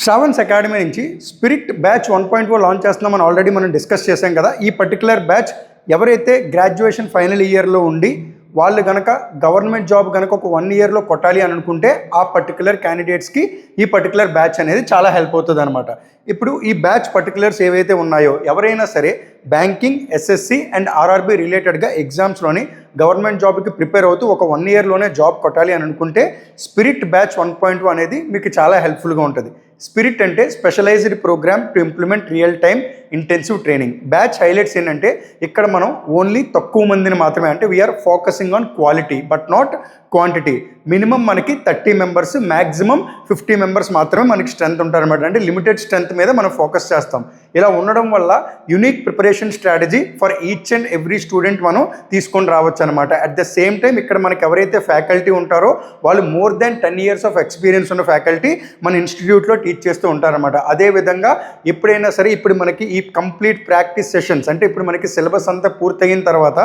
శ్రావణ్స్ academy నుంచి spirit batch 1.0 launch చేస్తున్నామని already మనం డిస్కస్ చేసాం కదా. ఈ పర్టికులర్ బ్యాచ్ ఎవరైతే గ్రాడ్యుయేషన్ ఫైనల్ ఇయర్లో ఉండి వాళ్ళు కనుక గవర్నమెంట్ జాబ్ కనుక ఒక 1 ఇయర్లో కొట్టాలి అని అనుకుంటే ఆ పర్టికులర్ క్యాండిడేట్స్కి ఈ పర్టికులర్ బ్యాచ్ అనేది చాలా హెల్ప్ అవుతుంది అనమాట. ఇప్పుడు ఈ బ్యాచ్ పర్టికులర్స్ ఏవైతే ఉన్నాయో ఎవరైనా సరే బ్యాంకింగ్, ఎస్ఎస్సి అండ్ ఆర్ఆర్బి రిలేటెడ్గా ఎగ్జామ్స్లోని గవర్నమెంట్ జాబ్కి ప్రిపేర్ అవుతూ ఒక 1 ఇయర్లోనే జాబ్ కొట్టాలి అని అనుకుంటే స్పిరిట్ బ్యాచ్ 1.2 అనేది మీకు చాలా హెల్ప్ఫుల్గా ఉంటుంది. స్పిరిట్ అంటే specialised programme to implement real time intensive training. Batch highlights ఏంటంటే ఇక్కడ మనం ఓన్లీ తక్కువ మందిని మాత్రమే, అంటే we are focusing on quality but not quantity. Minimum మనకి 30 మెంబర్స్, మ్యాక్సిమం 50 మెంబర్స్ మాత్రమే మనకి స్ట్రెంత్ ఉంటారనమాట. అంటే లిమిటెడ్ స్ట్రెంత్ మీద మనం ఫోకస్ చేస్తాం. ఇలా ఉండడం వల్ల unique preparation strategy for each and every student మనం తీసుకొని రావచ్చు అనమాట. అట్ ద సేమ్ టైం ఇక్కడ మనకి ఎవరైతే ఫ్యాకల్టీ ఉంటారో వాళ్ళు more than 10 years of experience ఉన్న ఫ్యాకల్టీ మన ఇన్స్టిట్యూట్లో టీచ్ చేస్తూ ఉంటారనమాట. అదేవిధంగా ఎప్పుడైనా సరే ఇప్పుడు మనకి ఈ కంప్లీట్ ప్రాక్టీస్ సెషన్స్, అంటే ఇప్పుడు మనకి సిలబస్ అంతా పూర్తయిన తర్వాత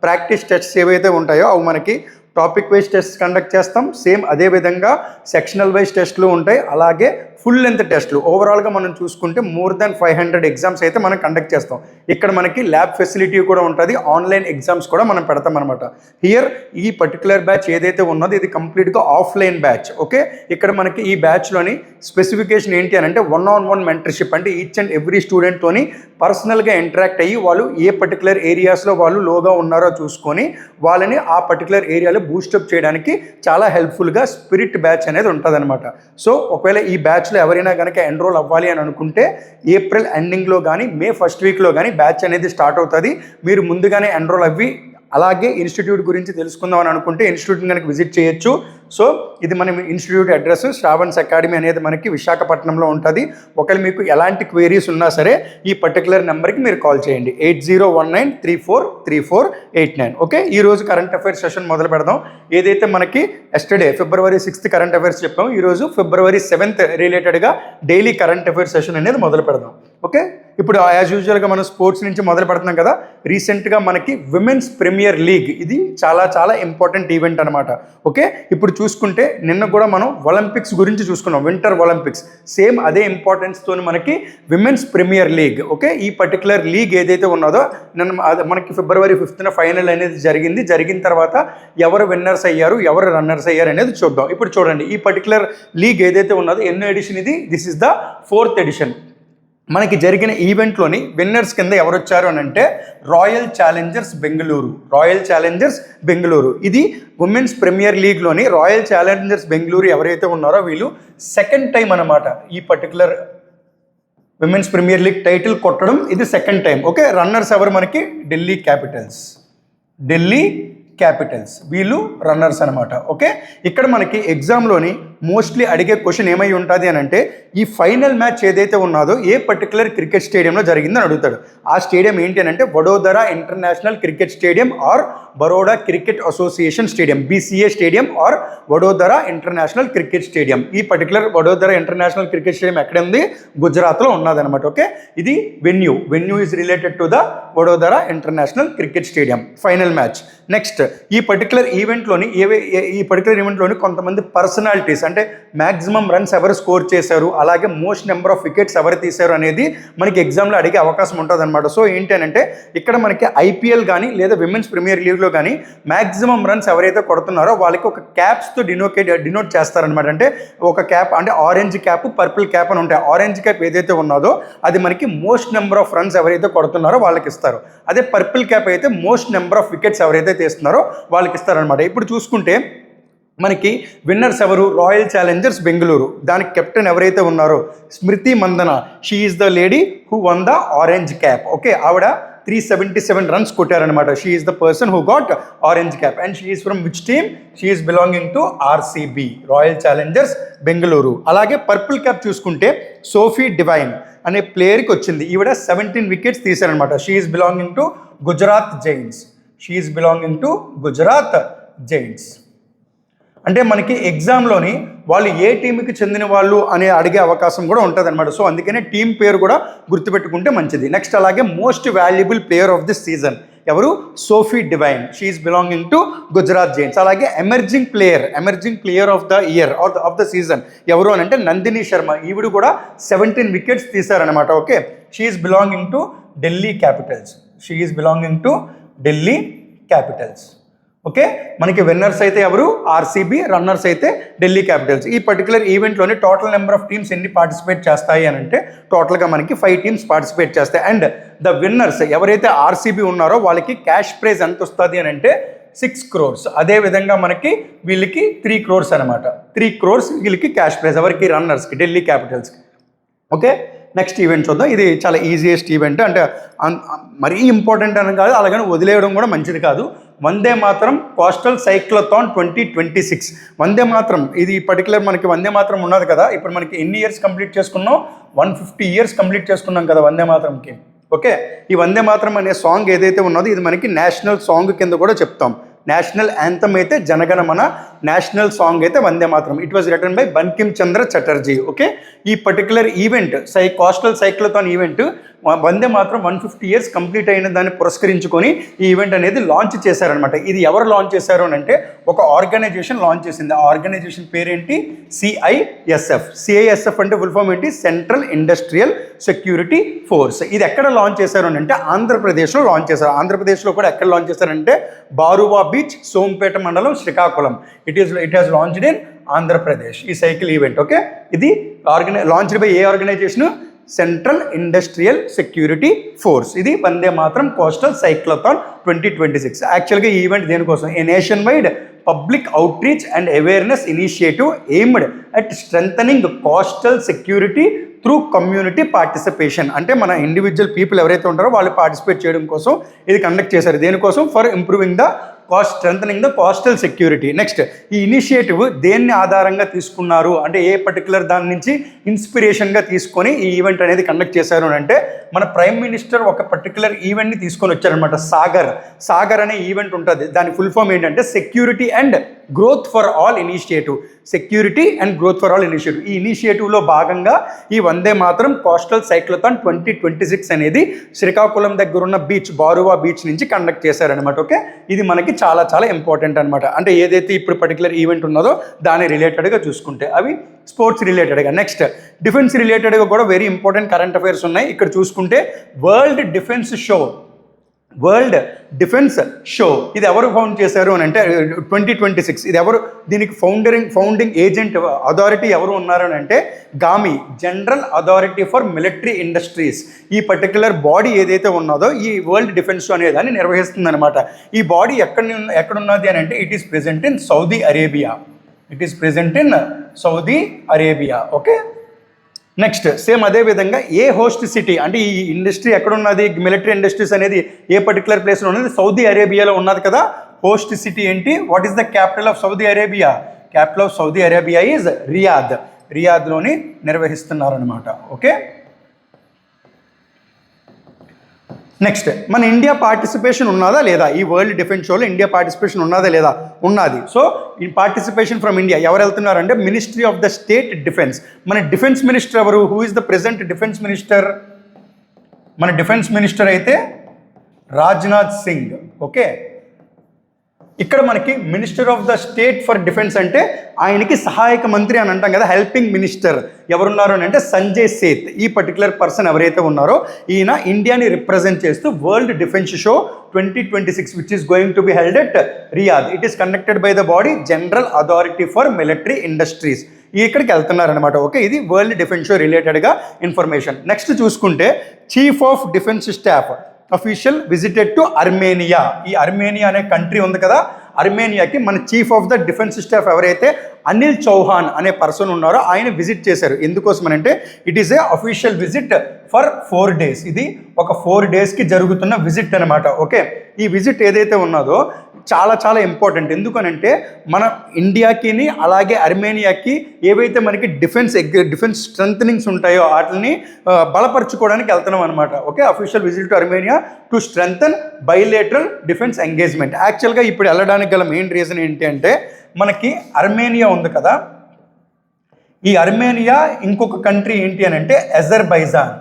ప్రాక్టీస్ టెస్ట్స్ ఏవైతే ఉంటాయో అవి మనకి టాపిక్ వైజ్ టెస్ట్ కండక్ట్ చేస్తాం. సేమ్ అదేవిధంగా సెక్షనల్ వైజ్ టెస్ట్లు ఉంటాయి, అలాగే ఫుల్ లెంత్ టెస్ట్లు. ఓవరాల్గా మనం చూసుకుంటే మోర్ దెన్ 500 ఎగ్జామ్స్ అయితే మనం కండక్ట్ చేస్తాం. ఇక్కడ మనకి ల్యాబ్ ఫెసిలిటీ కూడా ఉంటుంది, ఆన్లైన్ ఎగ్జామ్స్ కూడా మనం పెడతాం అనమాట. హియర్ ఈ పర్టికులర్ బ్యాచ్ ఏదైతే ఉన్నదో ఇది కంప్లీట్గా ఆఫ్లైన్ బ్యాచ్. ఓకే, ఇక్కడ మనకి ఈ బ్యాచ్లోని స్పెసిఫికేషన్ ఏంటి అని అంటే 1-on-1 మెంటర్షిప్. అంటే ఈచ్ అండ్ ఎవ్రీ స్టూడెంట్తోని పర్సనల్గా ఇంటరాక్ట్ అయ్యి వాళ్ళు ఏ పర్టికులర్ ఏరియాస్లో వాళ్ళు లోగా ఉన్నారో చూసుకొని వాళ్ళని ఆ పర్టికులర్ ఏరియాలో బూస్టప్ చేయడానికి చాలా హెల్ప్ఫుల్గా స్పిరిట్ బ్యాచ్ అనేది ఉంటుంది అనమాట. సో ఒకవేళ ఈ బ్యాచ్లో ఎవరైనా కనుక ఎన్రోల్ అవ్వాలి అని అనుకుంటే ఏప్రిల్ ఎండింగ్లో కానీ మే ఫస్ట్ వీక్లో కానీ బ్యాచ్ అనేది స్టార్ట్ అవుతుంది. మీరు ముందుగానే ఎన్రోల్ అవ్వి అలాగే ఇన్స్టిట్యూట్ గురించి తెలుసుకుందాం అని అనుకుంటే ఇన్స్టిట్యూట్ని కనుక విజిట్ చేయొచ్చు. సో ఇది మన ఇన్స్టిట్యూట్ అడ్రస్ శ్రావణ్స్ అకాడమీ అనేది మనకి విశాఖపట్నంలో ఉంటుంది. ఒకవేళ మీకు ఎలాంటి క్వైరీస్ ఉన్నా సరే ఈ పర్టికులర్ నెంబర్కి మీరు కాల్ చేయండి, 8019343489. ఓకే, ఈరోజు కరెంట్ అఫైర్స్ సెషన్ మొదలు పెడదాం. ఏదైతే మనకి yesterday February 6th current affairs చెప్పాము, ఈరోజు February 7th రిలేటెడ్గా డైలీ కరెంట్ అఫైర్స్ సెషన్ అనేది మొదలు పెడదాం. ఓకే, ఇప్పుడు యాజ్ యూజువల్గా మనం స్పోర్ట్స్ నుంచి మొదలు పెడుతున్నాం కదా. రీసెంట్గా మనకి విమెన్స్ ప్రీమియర్ లీగ్, ఇది చాలా చాలా ఇంపార్టెంట్ ఈవెంట్ అనమాట. ఓకే, ఇప్పుడు చూసుకుంటే నిన్న కూడా మనం ఒలింపిక్స్ గురించి చూసుకున్నాం, వింటర్ ఒలింపిక్స్. సేమ్ అదే ఇంపార్టెన్స్తో మనకి విమెన్స్ ప్రీమియర్ లీగ్. ఓకే, ఈ పర్టికులర్ లీగ్ ఏదైతే ఉన్నదో నిన్న మనకి February 5th ఫైనల్ అనేది జరిగింది. జరిగిన తర్వాత ఎవరు విన్నర్స్ అయ్యారు, ఎవరు రన్నర్స్ అయ్యారు అనేది చూద్దాం. ఇప్పుడు చూడండి, ఈ పర్టికులర్ లీగ్ ఏదైతే ఉన్నదో ఎన్నో ఎడిషన్ ఇది, this is the 4th edition. మనకి జరిగిన ఈవెంట్లోని విన్నర్స్ కింద ఎవరు వచ్చారు అని అంటే రాయల్ ఛాలెంజర్స్ బెంగళూరు. ఇది ఉమెన్స్ ప్రీమియర్ లీగ్లోని రాయల్ ఛాలెంజర్స్ బెంగళూరు ఎవరైతే ఉన్నారో వీళ్ళు సెకండ్ టైం అనమాట ఈ particular women's premier league title కొట్టడం, ఇది సెకండ్ టైం. ఓకే, రన్నర్స్ ఎవరు మనకి ఢిల్లీ క్యాపిటల్స్ వీళ్ళు రన్నర్స్ అనమాట. ఓకే, ఇక్కడ మనకి ఎగ్జామ్లోని మోస్ట్లీ అడిగే క్వశ్చన్ ఏమై ఉంటుంది అని అంటే ఈ ఫైనల్ మ్యాచ్ ఏదైతే ఉన్నదో ఏ పర్టికులర్ క్రికెట్ స్టేడియంలో జరిగిందని అడుగుతాడు. ఆ స్టేడియం ఏంటి అని అంటే Vadodara international cricket stadium or Baroda cricket association stadium, BCA stadium or Vadodara international cricket stadium. ఈ particular Vadodara international cricket stadium ఎక్కడ ఉంది? గుజరాత్లో ఉన్నదనమాట. ఓకే, ఇది venue is related to the Vadodara international cricket stadium. Final match. Next ఈ పర్టికులర్ ఈవెంట్లోని కొంతమంది పర్సనాలిటీస్, అంటే మ్యాక్సిమం రన్స్ ఎవరు స్కోర్ చేశారు, అలాగే మోస్ట్ నెంబర్ ఆఫ్ వికెట్స్ ఎవరు తీశారు అనేది మనకి ఎగ్జామ్లో అడిగే అవకాశం ఉంటుంది అనమాట. సో ఏంటి అని అంటే ఇక్కడ మనకి IPL కానీ లేదా విమెన్స్ ప్రీమియర్ లీగ్లో కానీ మ్యాక్సిమం రన్స్ ఎవరైతే కొడుతున్నారో వాళ్ళకి ఒక క్యాప్స్తో డినోట్ చేస్తారనమాట. అంటే ఒక క్యాప్, అంటే ఆరెంజ్ క్యాప్, పర్పుల్ క్యాప్ అని ఉంటాయి. ఆరెంజ్ క్యాప్ ఏదైతే ఉన్నదో అది మనకి మోస్ట్ నెంబర్ ఆఫ్ రన్స్ ఎవరైతే కొడుతున్నారో వాళ్ళకి ఇస్తారు. అదే పర్పుల్ క్యాప్ అయితే మోస్ట్ నెంబర్ ఆఫ్ వికెట్స్ ఎవరైతే తీస్తున్నారో వాళ్ళకి ఇస్తారనమాట. ఇప్పుడు చూసుకుంటే మనకి విన్నర్స్ ఎవరు? Royal challengers Bengaluru. దానికి కెప్టెన్ ఎవరైతే ఉన్నారో Smriti Mandhana, she is the lady who won the orange cap. Okay, ఆవిడ 377 రన్స్ కొట్టారనమాట. She is the person who got orange cap and she is from which team? She is belonging to RCB, royal challengers Bengaluru. అలాగే purple cap చూసుకుంటే Sophie Devine అనే ప్లేయర్కి వచ్చింది. ఈవిడ 17 wickets తీశారనమాట. She is belonging to Gujarat giants. అంటే మనకి ఎగ్జామ్లోని వాళ్ళు ఏ టీంకి చెందిన వాళ్ళు అనే అడిగే అవకాశం కూడా ఉంటుంది అనమాట. సో అందుకనే టీం పేరు కూడా గుర్తుపెట్టుకుంటే మంచిది. నెక్స్ట్ అలాగే most valuable player of this season ఎవరు? Sophie Devine, she is belonging to Gujarat giants. అలాగే emerging player of the year of the season ఎవరు అని అంటే నందిని శర్మ. ఈవిడ కూడా 17 వికెట్స్ తీశారనమాట. Okay, she is belonging to Delhi capitals. Okay, మనకి విన్నర్స్ అయితే ఎవరు? ఆర్సీబీ, రన్నర్స్ అయితే ఢిల్లీ క్యాపిటల్స్. ఈ పర్టికులర్ ఈవెంట్లోని టోటల్ నెంబర్ ఆఫ్ టీమ్స్ ఎన్ని పార్టిసిపేట్ చేస్తాయి అని అంటే టోటల్గా మనకి 5 టీమ్స్ పార్టిసిపేట్ చేస్తాయి. అండ్ ద విన్నర్స్ ఎవరైతే ఆర్సీబీ ఉన్నారో వాళ్ళకి క్యాష్ ప్రైజ్ ఎంత వస్తుంది అని అంటే 6 crores. అదేవిధంగా మనకి వీళ్ళకి 3 crores అనమాట. 3 crores వీళ్ళకి క్యాష్ ప్రైజ్, ఎవరికి? రన్నర్స్కి, ఢిల్లీ క్యాపిటల్స్కి. ఓకే, నెక్స్ట్ ఈవెంట్ చూద్దాం. ఇది చాలా ఈజియెస్ట్ ఈవెంట్, అంటే మరీ ఇంపార్టెంట్ అని కాదు, అలాగని వదిలేయడం కూడా మంచిది కాదు. వందే మాత్రం కోస్టల్ సైక్లథాన్ 2026. వందే మాత్రం ఇది పర్టికులర్ మనకి వందే మాత్రం ఉన్నది కదా, ఇప్పుడు మనకి ఎన్ని ఇయర్స్ కంప్లీట్ చేసుకున్నాం? 150 years కంప్లీట్ చేసుకున్నాం కదా వందే మాత్రంకి. ఓకే, ఈ వందే మాత్రం అనే సాంగ్ ఏదైతే ఉన్నదో ఇది మనకి నేషనల్ సాంగ్ కింద కూడా చెప్తాం. నేషనల్ యాంథమ్ అయితే జనగణమన, నేషనల్ సాంగ్ అయితే Vande Mataram. It was written by Bankim Chandra Chatterjee. Okay, ఈ particular event coastal cyclothon event Vande Mataram 150 years complete అయిన దాన్ని పురస్కరించుకొని ఈ ఈవెంట్ అనేది లాంచ్ చేశారనమాట. ఇది ఎవరు లాంచ్ చేశారు అని అంటే ఒక ఆర్గనైజేషన్ లాంచ్ చేసింది. ఆ ఆర్గనైజేషన్ పేరేంటి? సిఐఎస్ఎఫ్ అంటే ఫుల్ ఫామ్ ఏంటి? Central industrial security force. ఇది ఎక్కడ లాంచ్ చేశారు అని అంటే ఆంధ్రప్రదేశ్లో లాంచ్ చేశారు. ఆంధ్రప్రదేశ్లో కూడా ఎక్కడ లాంచ్ చేశారంటే బారువా బీచ్, సోంపేట మండలం, Srikakulam. It has launched in Andhra Pradesh ఈ సైకిల్ ఈవెంట్. ఓకే, ఇది launched by a organisation? Central industrial security force. ఇది వందే మాత్రం కోస్టల్ సైక్లథాన్ 2026. యాక్చువల్గా ఈ ఈవెంట్ దేనికోసం? ఏ nation wide public outreach and awareness initiative aimed at strengthening coastal security through community participation. అంటే మన ఇండివిజువల్ పీపుల్ ఎవరైతే ఉంటారో వాళ్ళు పార్టిసిపేట్ చేయడం కోసం ఇది కండక్ట్ చేశారు. దేనికోసం? For improving the strengthening the coastal security. Next, ఈ ఇనిషియేటివ్ దేన్ని ఆధారంగా తీసుకున్నారు అంటే ఏ పర్టికులర్ దాని నుంచి ఇన్స్పిరేషన్గా తీసుకొని ఈ ఈవెంట్ అనేది కండక్ట్ చేశారు అని అంటే మన ప్రైమ్ మినిస్టర్ ఒక పర్టికులర్ ఈవెంట్ని తీసుకొని వచ్చారనమాట. సాగర్ అనే ఈవెంట్ ఉంటుంది. దాని ఫుల్ ఫామ్ ఏంటంటే security and growth for all initiative. ఈ ఇనిషియేటివ్లో భాగంగా ఈ వందే మాత్రం కోస్టల్ సైక్లథాన్ 2026 అనేది శ్రీకాకుళం దగ్గర ఉన్న బీచ్, బారువా బీచ్ నుంచి కండక్ట్ చేశారనమాట. ఓకే, ఇది మనకి చాలా చాలా ఇంపార్టెంట్ అనమాట. అంటే ఏదైతే ఇప్పుడు పర్టికులర్ ఈవెంట్ ఉన్నదో దాని రిలేటెడ్గా చూసుకుంటే అవి స్పోర్ట్స్ రిలేటెడ్గా. నెక్స్ట్, డిఫెన్స్ రిలేటెడ్గా కూడా వెరీ ఇంపార్టెంట్ కరెంట్ అఫైర్స్ ఉన్నాయి. ఇక్కడ చూసుకుంటే వరల్డ్ డిఫెన్స్ షో ఇది ఎవరు ఫౌండ్ చేశారు అని అంటే 2026. ఇది ఎవరు? దీనికి ఫౌండింగ్ ఏజెంట్ అథారిటీ ఎవరు ఉన్నారని అంటే GAMI, general authority for military industries. ఈ పర్టికులర్ బాడీ ఏదైతే ఉన్నదో ఈ వరల్డ్ డిఫెన్స్ షో అనే దాన్ని నిర్వహిస్తుంది అనమాట. ఈ బాడీ ఎక్కడున్నది అని అంటే it is present in Saudi Arabia. Okay, next same అదే విధంగా ఏ హోస్ట్ సిటీ అంటే ఈ ఇండస్ట్రీ ఎక్కడున్నది? మిలిటరీ ఇండస్ట్రీస్ అనేది ఏ పర్టికులర్ ప్లేస్లో ఉన్నది? సౌదీ అరేబియాలో ఉన్నది కదా. హోస్ట్ సిటీ ఏంటి? What is the capital of Saudi Arabia? Capital of Saudi Arabia is రియాద్లోని నిర్వహిస్తున్నారనమాట. ఓకే, నెక్స్ట్, మన ఇండియా పార్టిసిపేషన్ ఉన్నదా లేదా? ఈ వరల్డ్ డిఫెన్స్ షోలో ఇండియా పార్టిసిపేషన్ ఉన్నదా లేదా? ఉన్నది. సో ఈ పార్టిసిపేషన్ ఫ్రమ్ ఇండియా ఎవరు వెళ్తున్నారంటే ministry of the state defence. మన డిఫెన్స్ మినిస్టర్ ఎవరు? Who is the present defence minister? మన డిఫెన్స్ మినిస్టర్ అయితే రాజ్నాథ్ సింగ్. ఓకే, ఇక్కడ మనకి minister of the state for defence అంటే ఆయనకి సహాయక మంత్రి అని అంటాం కదా, హెల్పింగ్ మినిస్టర్ ఎవరున్నారు అని అంటే సంజయ్ సేత్. ఈ పర్టికులర్ పర్సన్ ఎవరైతే ఉన్నారో ఈయన ఇండియాని రిప్రజెంట్ చేస్తూ world defence show 2026 which is going to be held at Riyadh. It is conducted by the body general authority for military industries. ఇక్కడికి వెళ్తున్నారనమాట. ఓకే, ఇది వరల్డ్ డిఫెన్స్ షో రిలేటెడ్గా ఇన్ఫర్మేషన్. నెక్స్ట్ చూసుకుంటే chief of defence staff official visited to Armenia. ఈ Armenia అనే country ఉంది కదా, అర్మేనియాకి మన chief of the defence staff ఎవరైతే అనిల్ చౌహాన్ అనే పర్సన్ ఉన్నారో ఆయన విజిట్ చేశారు. ఎందుకోసం అంటే it is a official visit for 4 days. ఇది ఒక 4 daysకి జరుగుతున్న విజిట్ అనమాట. ఓకే, ఈ విజిట్ ఏదైతే ఉన్నదో చాలా చాలా ఇంపార్టెంట్. ఎందుకనంటే మన ఇండియాకి అలాగే అర్మేనియాకి ఏవైతే మనకి డిఫెన్స్ స్ట్రెంథనింగ్స్ ఉంటాయో వాటిని బలపరచుకోవడానికి వెళ్తున్నాం అనమాట. Okay, official visit to Armenia to strengthen bilateral defence engagement. యాక్చువల్గా ఇప్పుడు వెళ్ళడానికి గల మెయిన్ రీజన్ ఏంటి అంటే మనకి అర్మేనియా ఉంది కదా, ఈ అర్మేనియా ఇంకొక కంట్రీ ఏంటి అని అంటే అజర్బైజాన్.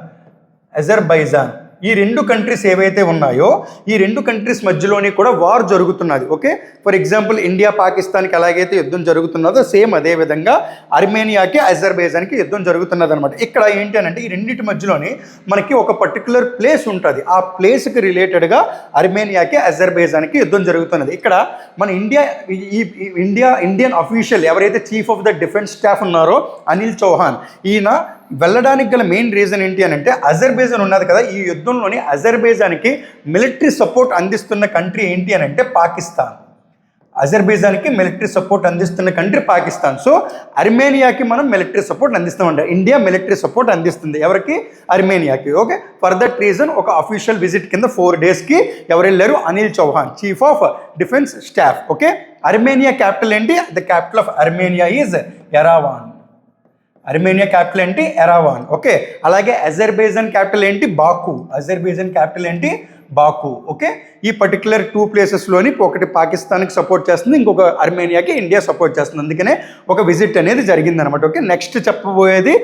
ఈ రెండు కంట్రీస్ ఏవైతే ఉన్నాయో ఈ రెండు కంట్రీస్ మధ్యలోనే కూడా వార్ జరుగుతున్నది. ఓకే, ఫర్ ఎగ్జాంపుల్ ఇండియా పాకిస్తాన్కి ఎలాగైతే యుద్ధం జరుగుతున్నదో సేమ్ అదే విధంగా అర్మేనియాకి అజర్బైజాన్కి యుద్ధం జరుగుతున్నది అనమాట. ఇక్కడ ఏంటి అంటే ఈ రెండింటి మధ్యలోనే మనకి ఒక పర్టికులర్ ప్లేస్ ఉంటుంది. ఆ ప్లేస్కి రిలేటెడ్గా అర్మేనియాకి అజర్బైజాన్కి యుద్ధం జరుగుతున్నది. ఇక్కడ మన ఇండియన్ అఫీషియల్ ఎవరైతే chief of the defence staff ఉన్నారో అనిల్ చౌహాన్, ఈయన వెళ్ళడానికి గల మెయిన్ రీజన్ ఏంటి అని అంటే అజర్బైజాన్ ఉన్నది కదా, ఈ యుద్ధంలోని అజర్బైజాన్కి మిలిటరీ సపోర్ట్ అందిస్తున్న కంట్రీ ఏంటి అని అంటే పాకిస్తాన్. అజర్బైజాన్కి మిలిటరీ సపోర్ట్ అందిస్తున్న కంట్రీ పాకిస్తాన్. సో అర్మేనియాకి మనం మిలిటరీ సపోర్ట్ అందిస్తామంట. ఇండియా మిలిటరీ సపోర్ట్ అందిస్తుంది ఎవరికి? అర్మేనియాకి. ఓకే, ఫర్ దట్ రీజన్ ఒక అఫీషియల్ విజిట్ కింద 4 డేస్కి ఎవరు వెళ్ళారు? Anil Chauhan, chief of defence staff. Okay, Armenia capital ఏంటి? The capital of Armenia is Yerevan. Armenia capital ఏంటి? ఎరావాన్. ఓకే, అలాగే అజర్బైజాన్ క్యాపిటల్ ఏంటి? బాకు. అజర్బైజాన్ క్యాపిటల్ ఏంటి? బాకు. ఓకే, ఈ పర్టికులర్ 2 ప్లేసెస్లోని ఒకటి పాకిస్తాన్కి సపోర్ట్ చేస్తుంది, ఇంకొక అర్మేనియాకి ఇండియా సపోర్ట్ చేస్తుంది. అందుకనే ఒక విజిట్ అనేది జరిగింది అనమాట. ఓకే, నెక్స్ట్ చెప్పబోయేది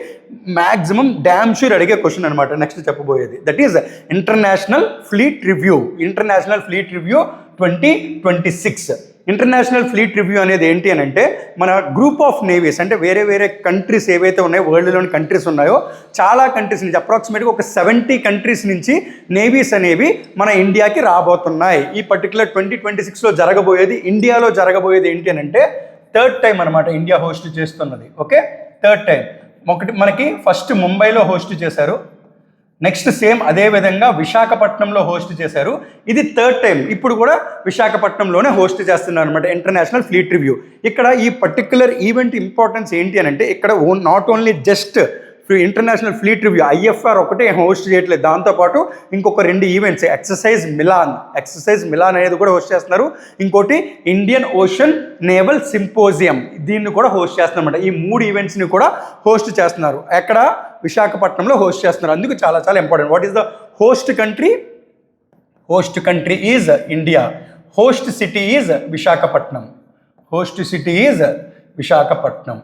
మ్యాక్సిమం డ్యామ్ షూర్ అడిగే క్వశ్చన్ అనమాట. నెక్స్ట్ చెప్పబోయేది that is international fleet review. International fleet review 2026. International fleet review అనేది ఏంటి అని అంటే మన గ్రూప్ ఆఫ్ నేవీస్ అంటే వేరే వేరే కంట్రీస్ ఏవైతే ఉన్నాయో వరల్డ్లోని కంట్రీస్ ఉన్నాయో చాలా కంట్రీస్ నుంచి అప్రాక్సిమేట్గా ఒక 70 కంట్రీస్ నుంచి నేవీస్ అనేవి మన ఇండియాకి రాబోతున్నాయి. ఈ పర్టికులర్ 2026లో జరగబోయేది, ఇండియాలో జరగబోయేది ఏంటి అని అంటే 3rd టైం అనమాట ఇండియా హోస్ట్ చేస్తున్నది. Okay, 3rd time. మనకి ఫస్ట్ ముంబైలో హోస్ట్ చేశారు, నెక్స్ట్ సేమ్ అదే విధంగా విశాఖపట్నంలో హోస్ట్ చేశారు. ఇది 3rd టైం, ఇప్పుడు కూడా విశాఖపట్నంలోనే హోస్ట్ చేస్తున్నారు అనమాట ఇంటర్నేషనల్ ఫ్లీట్ రివ్యూ. ఇక్కడ ఈ పర్టికులర్ ఈవెంట్ ఇంపార్టెన్స్ ఏంటి అని అంటే ఇక్కడ not only just international fleet review IFR ఒకటే హోస్ట్ చేయట్లేదు, దాంతోపాటు ఇంకొక 2 ఈవెంట్స్ ఎక్సర్సైజ్ మిలాన్ అనేది కూడా హోస్ట్ చేస్తున్నారు. ఇంకోటి ఇండియన్ ఓషన్ నేవల్ సింపోజియం, దీన్ని కూడా హోస్ట్ చేస్తున్నారు. ఈ 3 ఈవెంట్స్ని కూడా హోస్ట్ చేస్తున్నారు. ఎక్కడ? విశాఖపట్నంలో హోస్ట్ చేస్తున్నారు. అందుకు చాలా చాలా important. What is the host country? Host country is India. Host city is Visakhapatnam. Host city is Visakhapatnam.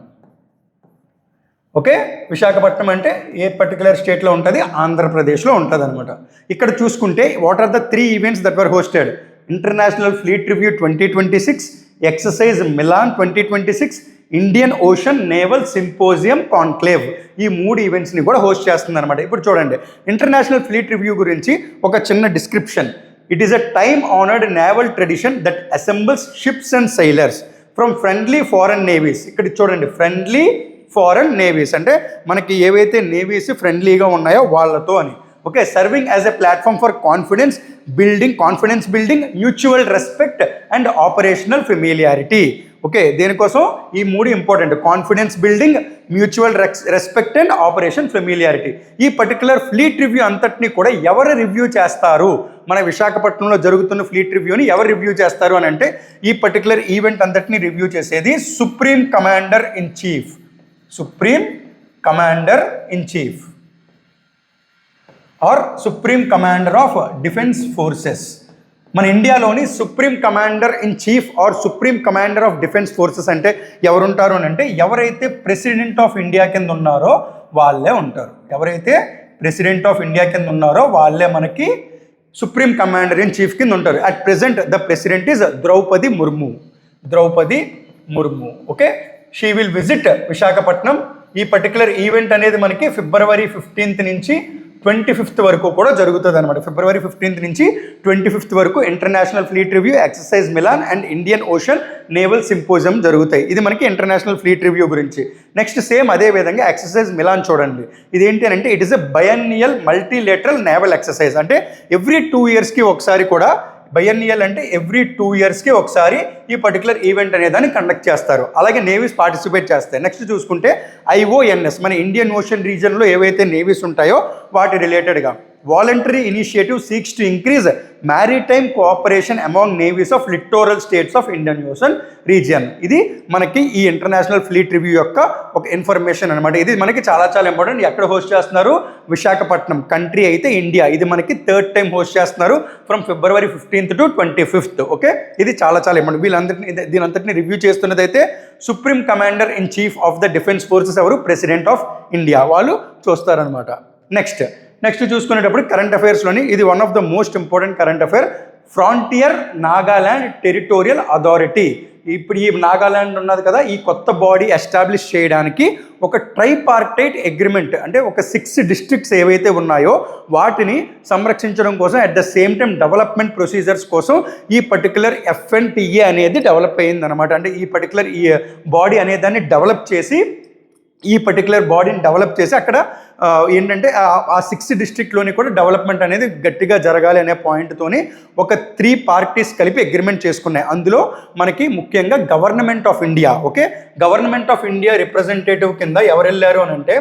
Okay, Visakhapatnam అంటే ఏ పర్టికులర్ స్టేట్లో ఉంటుంది? ఆంధ్రప్రదేశ్లో ఉంటుంది అనమాట. ఇక్కడ చూసుకుంటే what are the 3 events that were hosted? International fleet review 2026, exercise Milan 2026, Indian ocean naval symposium conclave. ఈ 3 ఈవెంట్స్ని కూడా హోస్ట్ చేస్తుంది అనమాట. ఇప్పుడు చూడండి ఇంటర్నేషనల్ ఫ్లీట్ రివ్యూ గురించి ఒక చిన్న description. It is a time honoured naval tradition that assembles ships and sailors from friendly foreign navies. ఇక్కడ చూడండి ఫ్రెండ్లీ ఫారెన్ నేవీస్ అంటే మనకి ఏవైతే నేవీస్ ఫ్రెండ్లీగా ఉన్నాయో వాళ్ళతో అని. Okay, serving as a platform for confidence building, mutual respect and operational familiarity. Okay, దేనికోసం? ఈ 3 important: confidence building, mutual respect and operation familiarity. ఈ పర్టికులర్ ఫ్లీట్ రివ్యూ అంతటినీ కూడా ఎవరు రివ్యూ చేస్తారు? మన విశాఖపట్నంలో జరుగుతున్న ఫ్లీట్ రివ్యూని ఎవరు రివ్యూ చేస్తారు అని అంటే ఈ పర్టికులర్ ఈవెంట్ అంతటినీ రివ్యూ చేసేది supreme commander in chief. Supreme commander in chief or supreme commander of defence forces. మన ఇండియాలోని supreme commander in chief or supreme commander of defence forces అంటే ఎవరుంటారు అని అంటే ఎవరైతే ప్రెసిడెంట్ ఆఫ్ ఇండియా కింద ఉన్నారో వాళ్ళే ఉంటారు. ఎవరైతే ప్రెసిడెంట్ ఆఫ్ ఇండియా కింద ఉన్నారో వాళ్ళే మనకి సుప్రీం కమాండర్ ఇన్ చీఫ్ కింద ఉంటారు. At present the president is Droupadi Murmu. Okay, she will visit Visakhapatnam. ఈ పర్టికులర్ ఈవెంట్ అనేది మనకి ఫిబ్రవరి 15th నుంచి 25th వరకు కూడా జరుగుతుంది అనమాట. ఫిబ్రవరి 15th నుంచి 25th వరకు international fleet review, exercise Milan and Indian ocean naval symposium జరుగుతాయి. ఇది మనకి ఇంటర్నేషనల్ ఫ్లీట్ రివ్యూ గురించి. నెక్స్ట్ సేమ్ అదే విధంగా ఎక్సర్సైజ్ మిలాన్ చూడండి. ఇదేంటి అని అంటే it is a biennial multilateral naval exercise. అంటే ఎవ్రీ 2 yearsకి ఒకసారి కూడా, బయన్నియల్ అంటే ఎవ్రీ 2 yearsకి ఒకసారి ఈ పర్టికులర్ ఈవెంట్ అనేదాన్ని కండక్ట్ చేస్తారు. అలాగే నేవీస్ పార్టిసిపేట్ చేస్తాయి. నెక్స్ట్ చూసుకుంటే IONS మన ఇండియన్ ఓషన్ రీజియన్లో ఏవైతే నేవీస్ ఉంటాయో వాటి రిలేటెడ్గా voluntary initiative seeks to increase maritime cooperation among navies of littoral states of Indian ocean region. ఇది మనకి ఈ ఇంటర్నేషనల్ ఫ్లీట్ రివ్యూ యొక్క ఒక ఇన్ఫర్మేషన్ అనమాట. ఇది మనకి చాలా చాలా ఇంపార్టెంట్. ఎక్కడ హోస్ట్ చేస్తున్నారు? విశాఖపట్నం. కంట్రీ అయితే ఇండియా. ఇది మనకి 3rd టైం హోస్ట్ చేస్తున్నారు from February 15th to 25th. Okay, ఇది చాలా చాలా ఇంపార్టెంట్. దీనంతటిని రివ్యూ చేస్తున్నది అయితే supreme commander in chief of the defence forces ఎవరు? President of India. వాళ్ళు చూస్తారనమాట. నెక్స్ట్ నెక్స్ట్ చూసుకునేటప్పుడు కరెంట్ అఫైర్స్లోని ఇది one of the most important current affair. Frontier Nagaland territorial authority. ఇప్పుడు ఈ నాగాలాండ్ ఉన్నది కదా, ఈ కొత్త బాడీ ఎస్టాబ్లిష్ చేయడానికి ఒక ట్రైపార్టైట్ అగ్రిమెంట్, అంటే ఒక 6 డిస్ట్రిక్ట్స్ ఏవైతే ఉన్నాయో వాటిని సంరక్షించడం కోసం at the same time development procedures కోసం ఈ పర్టికులర్ FNTA అనేది డెవలప్ అయ్యింది అనమాట. అంటే ఈ పర్టికులర్ ఈ బాడీ అనే దాన్ని డెవలప్ చేసి అక్కడ ఏంటంటే ఆ 6 డిస్ట్రిక్ట్లోని కూడా డెవలప్మెంట్ అనేది గట్టిగా జరగాలి అనే పాయింట్తోని ఒక 3 పార్టీస్ కలిపి అగ్రిమెంట్ చేసుకున్నాయి. అందులో మనకి ముఖ్యంగా government of India, okay, government of India representative కింద ఎవరు వెళ్ళారు అని అంటే,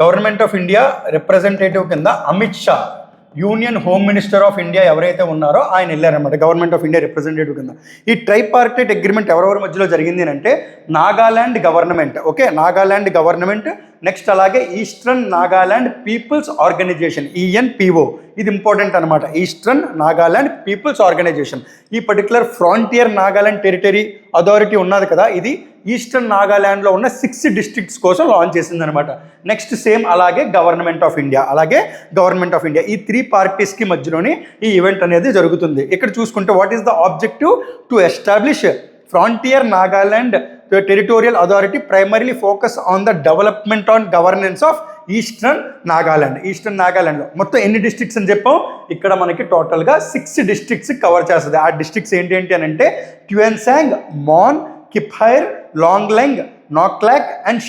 గవర్నమెంట్ ఆఫ్ ఇండియా రిప్రజెంటేటివ్ కింద Amit Shah, union home minister of India ఎవరైతే ఉన్నారో ఆయన వెళ్ళారనమాట గవర్నమెంట్ ఆఫ్ ఇండియా రిప్రజెంటేటివ్ కింద. ఈ ట్రైపార్టైట్ అగ్రిమెంట్ ఎవరెవరి మధ్యలో జరిగింది అంటే Nagaland government, okay, Nagaland government, next అలాగే eastern Nagaland people's organisation ENPO, ఇది ఇంపార్టెంట్ అనమాట. ఈస్టర్న్ నాగాలాండ్ పీపుల్స్ ఆర్గనైజేషన్ ఈ particular frontier Nagaland territory authority ఉన్నది కదా, ఇది ఈస్టర్న్ నాగాలాండ్లో ఉన్న 6 డిస్ట్రిక్ట్స్ కోసం లాంచ్ చేసింది అనమాట. నెక్స్ట్ సేమ్ అలాగే గవర్నమెంట్ ఆఫ్ ఇండియా ఈ 3 పార్టీస్కి మధ్యలోనే ఈ ఈవెంట్ అనేది జరుగుతుంది. ఇక్కడ చూసుకుంటే what is the objective to establish frontier Nagaland territorial authority primarily focus on the development on governance of eastern నాగాలాండ్లో మొత్తం ఎన్ని డిస్ట్రిక్ట్స్ అని చెప్పాం, ఇక్కడ మనకి టోటల్గా 6 డిస్ట్రిక్ట్స్ కవర్ చేస్తుంది. ఆ డిస్ట్రిక్ట్స్ ఏంటి అని అంటే ట్యుయెన్సాంగ్, మాన్, కిఫైర్, లాంగ్లెంగ్, నాక్లాక్ అండ్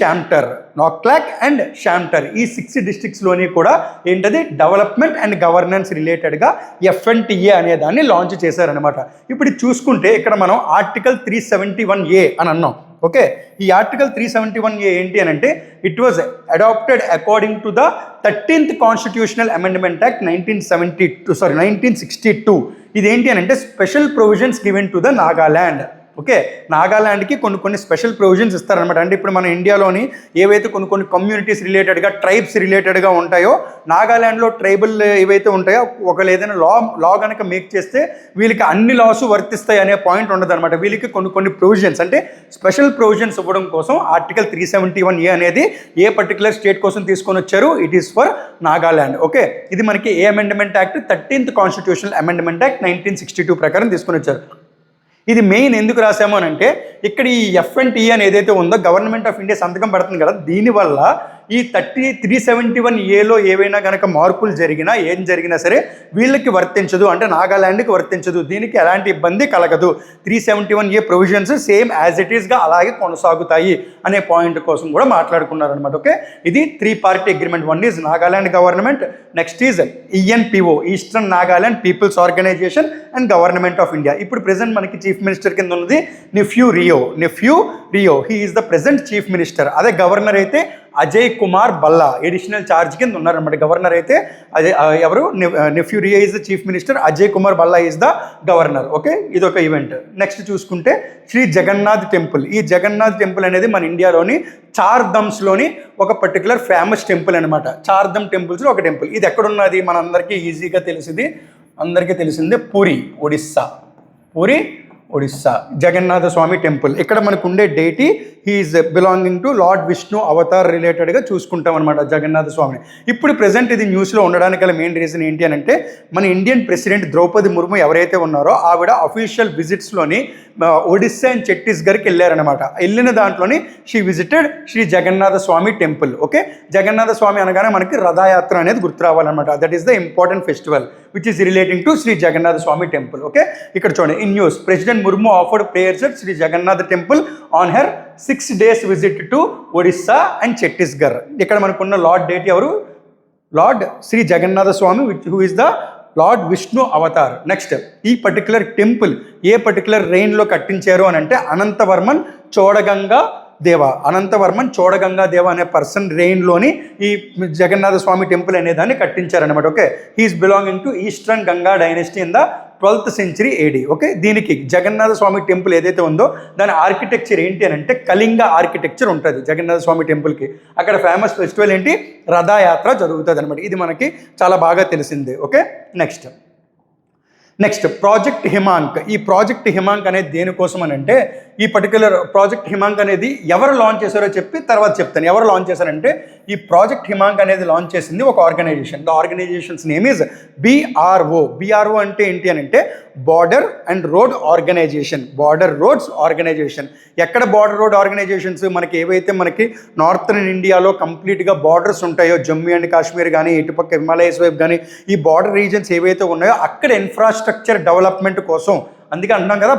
షామ్టర్ ఈ 6 డిస్ట్రిక్ట్స్లోని కూడా ఏంటది డెవలప్మెంట్ అండ్ గవర్నెన్స్ రిలేటెడ్గా FNTA అనే దాన్ని లాంచ్ చేశారనమాట. ఇప్పుడు చూసుకుంటే ఇక్కడ మనం ఆర్టికల్ 371A అని అన్నాం, ఓకే. ఈ ఆర్టికల్ 371A ఏంటి అని అంటే it was adopted according to the 13th constitutional amendment act 1962. ఇదేంటి అని అంటే special provisions given to the Nagaland, okay. నాగాలాండ్కి కొన్ని స్పెషల్ ప్రొవిజన్స్ ఇస్తారనమాట. అంటే ఇప్పుడు మన ఇండియాలోని ఏవైతే కొన్ని కమ్యూనిటీస్ రిలేటెడ్గా, ట్రైబ్స్ రిలేటెడ్గా ఉంటాయో, నాగాలాండ్లో ట్రైబల్ ఏవైతే ఉంటాయో ఒకవేళ ఏదైనా లా కనుక మేక్ చేస్తే వీళ్ళకి అన్ని లాస్ వర్తిస్తాయి అనే పాయింట్ ఉండదు అనమాట. వీళ్ళకి కొన్ని ప్రొవిజన్స్, అంటే స్పెషల్ ప్రొవిజన్స్ ఇవ్వడం కోసం ఆర్టికల్ 371A అనేది ఏ పర్టికులర్ స్టేట్ కోసం తీసుకొని వచ్చారు, it is for Nagaland, okay. ఇది మనకి ఏ amendment act 13th constitutional amendment act 1962 ప్రకారం తీసుకొని వచ్చారు. ఇది మెయిన్ ఎందుకు రాసాము అని అంటే ఇక్కడ ఈ FNTA అని ఏదైతే ఉందో గవర్నమెంట్ ఆఫ్ ఇండియా సంతకం పడుతుంది కదా, దీనివల్ల ఈ 371Aలో ఏవైనా కనుక మార్పులు జరిగినా ఏం జరిగినా సరే వీళ్ళకి వర్తించదు, అంటే నాగాలాండ్కి వర్తించదు, దీనికి ఎలాంటి ఇబ్బంది కలగదు. 371A provisions same as it ఈస్గా అలాగే కొనసాగుతాయి అనే పాయింట్ కోసం కూడా మాట్లాడుకున్నారనమాట, ఓకే. ఇది 3 party agreement. One is Nagaland government, next is ENPO eastern Nagaland people's organisation and government of India. ఇప్పుడు ప్రెసెంట్ మనకి చీఫ్ మినిస్టర్ కింద ఉన్నది Neiphiu Rio, he is the present chief minister. అదే గవర్నర్ అయితే అజయ్ కుమార్ భల్లా ఎడిషనల్ ఛార్జ్ కింద ఉన్నారనమాట. గవర్నర్ అయితే ఎవరు, Neiphiu Rio is the chief minister, Ajay Kumar Bhalla is the governor, okay. ఇదొక ఈవెంట్. నెక్స్ట్ చూసుకుంటే శ్రీ జగన్నాథ్ టెంపుల్. ఈ జగన్నాథ్ టెంపుల్ అనేది మన ఇండియాలోని 4 ధామ్స్లోని ఒక పర్టికులర్ ఫేమస్ టెంపుల్ అనమాట. 4 ధామ్ టెంపుల్స్లో ఒక టెంపుల్. ఇది ఎక్కడున్నది మనందరికీ ఈజీగా తెలిసిందే పూరి, ఒడిస్సా జగన్నాథ స్వామి టెంపుల్. ఇక్కడ మనకు ఉండే deity he is belonging to lord Vishnu avatar రిలేటెడ్గా చూసుకుంటాం అనమాట జగన్నాథ స్వామిని. ఇప్పుడు ప్రజెంట్ ఇది న్యూస్లో ఉండడానికి గల మెయిన్ రీజన్ ఏంటి అని అంటే మన ఇండియన్ ప్రెసిడెంట్ ద్రౌపది ముర్ము ఎవరైతే ఉన్నారో ఆవిడ అఫీషియల్ విజిట్స్లోని ఒడిస్సా అండ్ ఛత్తీస్గఢ్కి వెళ్ళారనమాట. వెళ్ళిన దాంట్లోని she visited Shri Jagannatha Swami temple, okay. Jagannatha Swami అనగానే మనకి రథయాత్ర అనేది గుర్తు రావాలన్నమాట. That is the important festival which is relating to Shri Jagannatha Swami temple, okay. ఇక్కడ చూడండి in news president Murmu offered prayers at Shri Jagannatha temple on her 6 days visit to Odisha and Chhattisgarh. ఇక్కడ మనకున్న లార్డ్ డేట్ ఎవరు, lord Shri Jagannatha Swamy who is the lord Vishnu avatar. Next ఈ particular temple ఏ particular రెయిన్లో కట్టించారు అని అంటే అనంతవర్మన్ చోడగంగా దేవ అనే పర్సన్ రెయిన్లోని ఈ జగన్నాథ స్వామి టెంపుల్ అనే దాన్ని కట్టించారనమాట, okay. He is belonging to eastern Ganga dynasty in the 12th century AD, okay. దీనికి జగన్నాథ స్వామి టెంపుల్ ఏదైతే ఉందో దాని ఆర్కిటెక్చర్ ఏంటి అని అంటే కళింగ ఆర్కిటెక్చర్ ఉంటుంది జగన్నాథ స్వామి టెంపుల్కి. అక్కడ ఫేమస్ ఫెస్టివల్ ఏంటి, రథయాత్ర జరుగుతుంది అనమాట. ఇది మనకి చాలా బాగా తెలిసిందే, okay. Next next project Himank. ఈ ప్రాజెక్ట్ హిమాంక్ అనేది దేనికోసం అని అంటే, ఈ పర్టికులర్ ప్రాజెక్ట్ హిమాంక్ అనేది ఎవరు లాంచ్ చేశారో చెప్పి తర్వాత చెప్తాను. ఎవరు లాంచ్ చేశారంటే, ఈ ప్రాజెక్ట్ హిమాంక్ అనేది లాంచ్ చేసింది ఒక organisation. The organisation's name is BRO. BRO అంటే ఏంటి అని అంటే border and road organisation. Border roads organisation. ఎక్కడ బార్డర్ రోడ్ ఆర్గనైజేషన్స్? మనకి ఏవైతే మనకి నార్థర్న్ ఇండియాలో కంప్లీట్గా బార్డర్స్ ఉంటాయో, జమ్మూ అండ్ కాశ్మీర్ కానీ, ఇటుపక్క హిమాలయస్ వైపు కానీ, ఈ బార్డర్ రీజన్స్ ఏవైతే ఉన్నాయో అక్కడ ఇన్ఫ్రాస్ట్రక్చర్ డెవలప్మెంట్ కోసం, అందుకే అంటున్నాం కదా